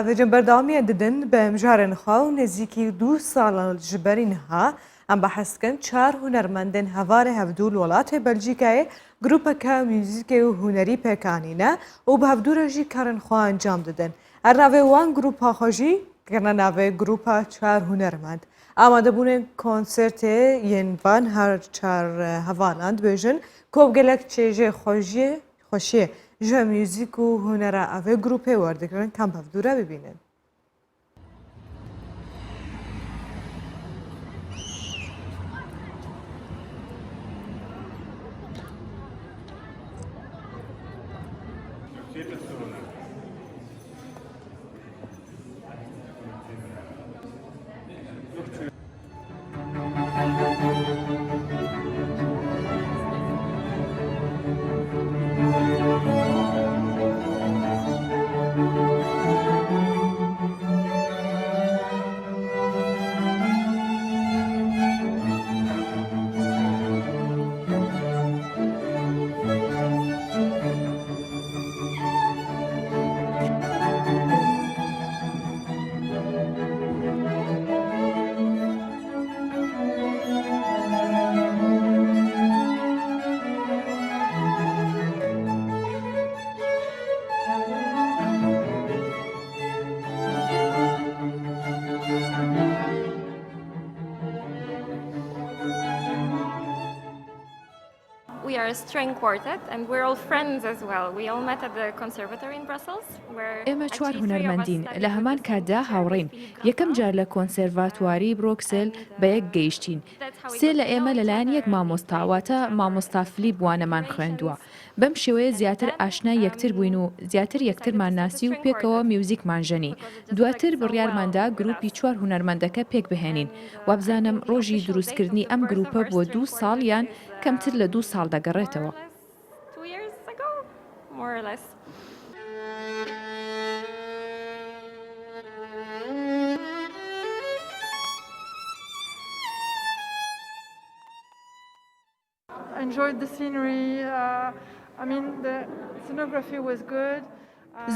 و جنبردامی ددن به مجارن خواه و نزیکی 2 سال جبرین ها ام بحث کن 4 هنرمندن هوار هفدول ولات بلژیکای گروپ که موزیک و هنری پکانینه و به هفدورجی کارن خواه انجام دادن. ارناوی وان گروپ خوشی کرنا ناوی گروپ 4 هنرمند. آماده بونه کنسرت ینوان هر 4 هوانند بیشن کوب گلک چیزی خوشی جا موزیک و هنر اوی گروپ وارد کردن کم به هفدوره ببینن. are a string quartet, and we're all friends as well. We all met at the conservatory in Brussels, where ئێمە چوار actually 3 of us هونەرمەندین studied لە with هەمان the same کاتدا teacher, هاوڕێین Philippe یەکەم Grandin. جار لە کۆنسەرواتواری برۆکسل بە یەک گەیشتین سێ لە ئێمە لەلایەن یەک مامۆستاواتە مامۆستا فلیپ وانەمان خوێندووە بەم شێوەیە زیاتر ئاشنای یەکتر بووین و زیاتر یەکترمان ناسی و پێکەوە میوزیکمان ژەنی دواتر بڕیارماندا گروپی چوار هونەرمەندەکە پێک بهێنین وابزانم ڕۆژی دروستکردنی ئەم گروپە بۆ 2 ساڵ یان کەمتر لە 2 ساڵ دەگەڕێتەوە 2 years ago, more or less. I enjoyed the scenery. I mean, the scenography was good.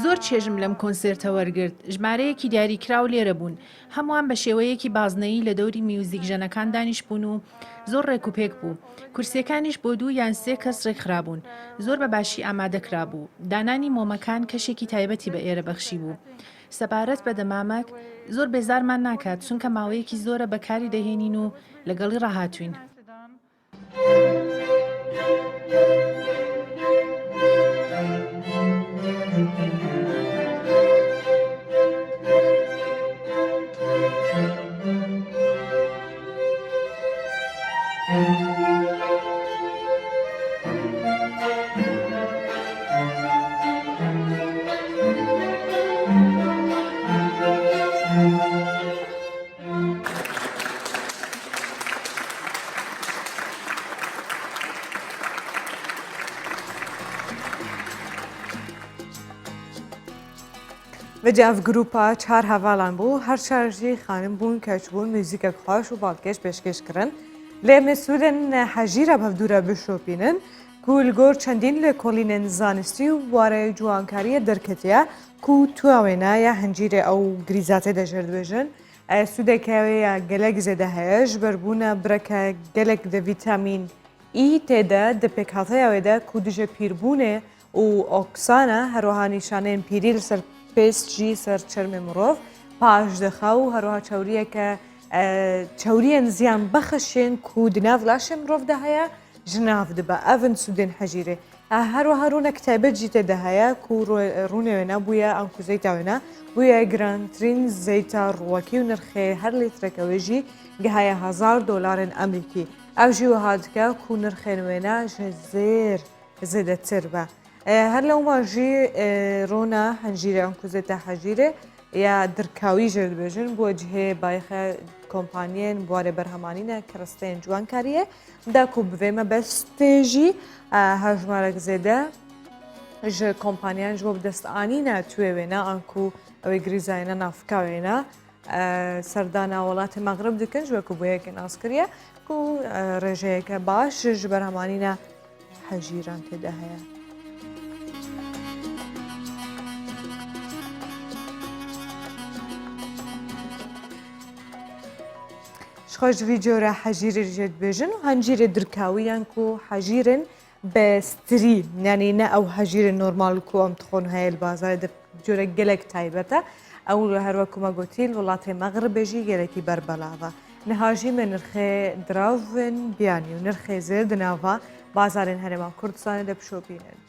زۆر چێژم لەم کۆنسێرتە وەرگرت ژمارەیەکی دیاریکراو لێرە بوون هەمووان بە شێوەیەکی بازنەیی لە دەوری میوزیک ژەنەکان دانیش بوون و زۆر ڕێکوپێک بوو کورسیەکانیش بۆ 2 یان 3 کەس ڕێکخرابوون زۆر بە باشی ئامادەکرا بوو دانانی مۆمەکان کەشێکی تایبەتی بە ئێرە بەخشی بوو سەبارەت بە دەمامەک زۆر بێزارمان ناکات چونکە ماوەیەکی زۆرە بەکاری دەهێنین و لەگەڵی ڕاهاتوین وجه اف گروپا 4 هەواڵان بوو هەر چارژی خانم بوون کەچ بوون میوزیکە خۆش و باڵکێش پێشکەشکردن لێ مەسوودن حەژیرە بەفدورە بشۆپینن گولگۆر چەندین لە کۆڵینێن زانستی و بوارەی جوانکاریە دەرکەتەیە کو تواوێنە یا هەنجیرە ئەو گریزاتە دەژێر دەبێژن سوودێکاوەیە گەلێک زێدە هەیەش بەربوونە برەکە گەلێک دە ڤیتامین ئی تێدا دەپێکهاتەیەوێدا کو دژە پیربوونێ و ئۆکسانە هەروەها نیشانەیەن پیری لەسەر پێستجی سەر چەرمێ مرۆڤ پاش دەخا و هەروەها چاوریەکە چاوریەن زیان بەخەشێن کو دناو لاشێ مرۆڤدا هەیە ژناف دبە ئەڤن سوودێن حەژیرێ هەروەها ڕوونە کتایبەت جی تێدا هەیە کو ڕوونێوێنە بووە ئەم کو زەیتاوێنە بووە گرانترین زەیتە ڕووەکی و نرخێ هەر لیترەکەوێژی گەهایە $1000 ئەمریکی ئەو ژی وەها دکە کو نرخێنوێنە زێر زێدەتر بە هەر لەو ماژی ڕۆنە هەنجیرە ئەم کوزێتە حەژیرێ یا درکاوی ژێر دەبێژن بۆ جهێ بایخە کۆمپانیێن بوارێ بەرهەمانینە کەڕستەیەن جوانکاریە دا کو بڤێمە بە ستێژی هەژمارەك زێدە ژ کۆمپانیان ژ بۆ بدەستانی ناتوێوێنە ئەنکو ئەوەی گریزایەنە نافکاوێنە سەردانا وڵاتی مەغرب دکەن ژوەکو بۆ یەکە ناسکریە و ڕێژەیەکە باش ژ بەرهەمانینە حەژیران تێدا هەیە. خۆشوی جۆرە حەژیرە ژێت بێژن و هەنجیرە درکاویان و حەژیرن بە ستری یعنی نە ئەو هەژیرە نۆرمال و ئەم تخۆن هەیە بازار جۆرە گەلێک تایبەتە ئەو هەروەکومە گوتیل وڵاتی مەغرب بێژی گەلێکی بەربەلاوە نەهاژی مە نرخێ دراون بیانی و نرخێ زێر دناوە بازارên هەرێما کوردستانê de bişopînin.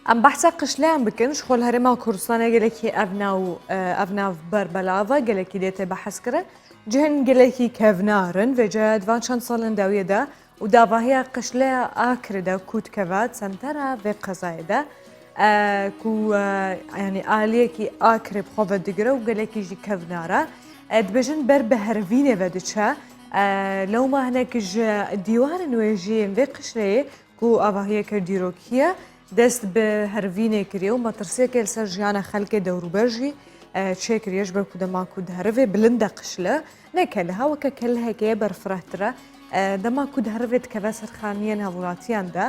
ئەم بەحسە قشلیان بکەن شخۆل هەرێما کوردستانە گەلێکی ئەڤناو بەربەلاوە گەلێکی دێتێ بەحەسکردن جهن گەلێکی کەڤنارن vêce van çend salên dawiyê de û davahiya qişleya akirê de kûtkeved sentera vê qezayê de ku yanî aliyekî akirê bi xwe vedigire û gelekî jî kevnar e dibêjin ber bi hervînê vediçe lewma hinek ji dîwarên wê jî yên vê qişleyê ku avahiyeke dîrokiye dest bi hervînê kiriye û metirsiyekê li ser jiyana xelkê dewrûber jî çêkiriye ji ber ku dema ku diherivê bilind e qişle ne keleha weke kelehekeye berfirehtir e دەما کو هەرێت کە بە سەرخانیان هەوڵاتیاندا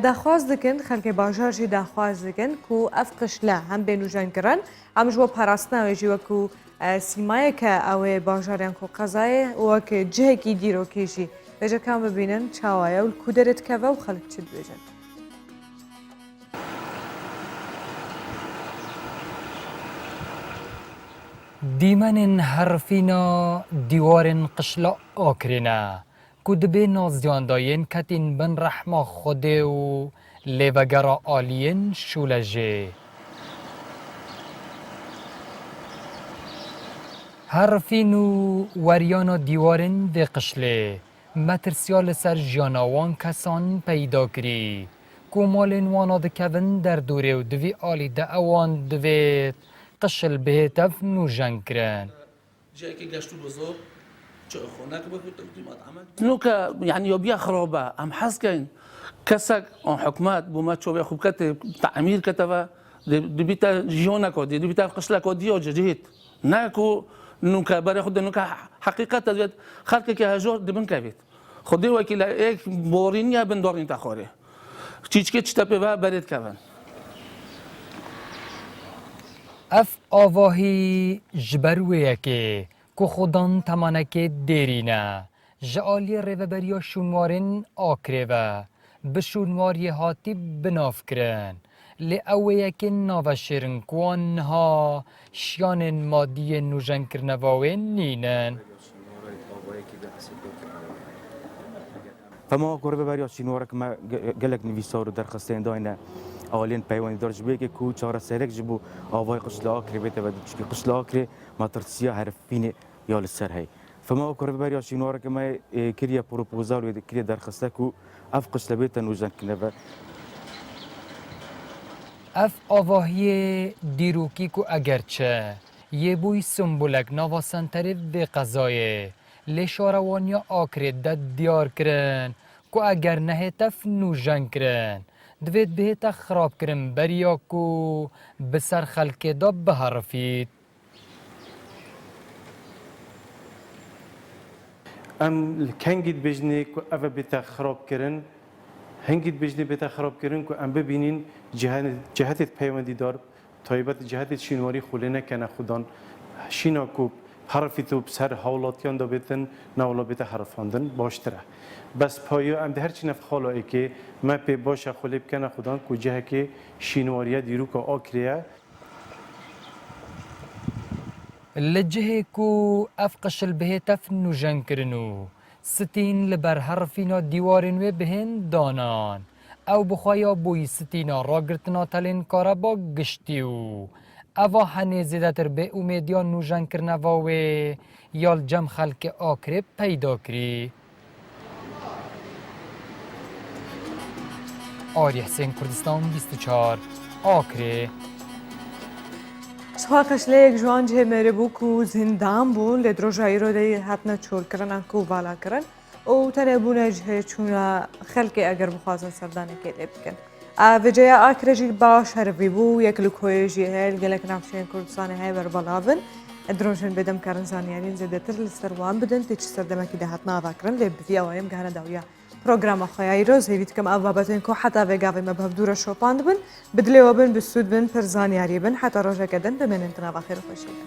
داخواز دکن خەڵکی باژارژی داخواز دکن کو ئەف قشلە هەم بێن و ژەنگرن ئەمش بۆ پاراستناوێژی وەکو سیمایەکە ئەوێ باژاریان کۆ قەزایە وەکە جهێکی دیرۆکێژی بێژەکان ببینن چاوایە و کو دەرێت کەوە و خەڵک چ بێژن. دیمەنên herfîna dîwarên qişla akirîne ku dibê nazdiyandayên ketîn bin rehma Xwedê û lêvegera aliyên şûlejê. Herfîn û weriyana dîwarên vê qişlê metirsiya li ser jiyana wan kesan peyda kirî ku malên wana dikevin derdorê û divê alî de ewan divêt قشل بهتف نوجان كران جاكي قاشتو بزور هناك نوكا يعني يوبيا خرابة أم حسكين كسك أن حكمات بما تشوف ياخذ كتب تعمير كتبه دبيتا جيونا كودي دبيتا قشلا كودي وجديد ناكو نوكا بري خد نوكا حقيقة تزيد خلقك هجور دبن كبيت خدي وكيل إيك بورينيا بن دورين تخوري تيجي تشتبه بريد كمان اف آواهی جبرویه که خودان تمانکه دیرینه جعالی ریوبریا شونوارین آکریوه به شونواری هاتی بناف کرن لی اویه که ناوشیرن کوان ها شیان مادی نوجن کرنواوین نینن فما قربه بریا شینوارک ما گلک نویسار و درخواستین داینه اولین پیوانی دارج بیه که کو چهار سرک جبو آوای قشلا آکری بیته و چکی قشلا آکری ماترسیا حرفین یال سر هی فما قربه بریا شینوارا که ما کریه پروپوزال و کریه درخواسته کو اف قشلا بیته نوجن کنه و اف آواهی دیروکی کو اگرچه یه بوی سنبولک نواسنتری به قضایه لشاروانیا آکری داد دیار کرن کو اگر نه تف نوجن کرن دوید بهت خراب کرن بریا کو بسر خلک دا بهرفید ام کنگید بجنی کو اوه بهت خراب کرن هنگید بجنی بهت خراب کرن کو ام ببینین جهت پیوندی دار تایبت جهت شینواری خوله نکنه خودان شینا کو حرفی تو بسر حالاتیان دا بیتن نولا بیت حرفاندن باشتره بس پایو ام ده هرچی نف خالایی که ما پی باشه خلیب کنه خودان کجاه که شینواریه دیرو که آکریه لجهه کو افقش البهتف نوجن کرنو ستین لبر حرفینا دیوارن و بهن دانان او بخوایا بوی ستینا را گرتنا تلین کارا با گشتیو اوا هنه زیده تر به امیدیان نوجن کرنواوه یال جم خلق آکره پیدا کری آری حسین کردستان 24 آکره سوا قشلەیەک جوان جێمێرە بوو و زیندان بوون لێ درۆژایی ڕۆدەی هاتنە چۆلکردن و بالاکردن و تەنێ بوونە جهێ چوونە خەڵکی ئەگەر بخوازن سەردانێکی لێ بکەن. ئاڤجەیە ئاکرێژی باش هەرڤی بوو یەک لە کۆیژی هەیە گەلێک ناوچەیەن کوردستانی هەیە بەربەڵاون درۆژن بێدەم کارن زانیاریین زێدەتر لەسەر وان بدەن تێکی سەردەمەکی داهات ناواکردن لێ بڤیەوەیم گەهنە داویە پروگرام خۆیایی ڕۆز هێویتکەم ئەو بابەتێن کۆ حتا بێگاوی مە بەف دوورە شۆپاند بن بدلێەوە بن بسوود بن پرزانیاری بن حتا ڕۆژەکە دەن بمێنن تناوا خێر و خۆشیدا.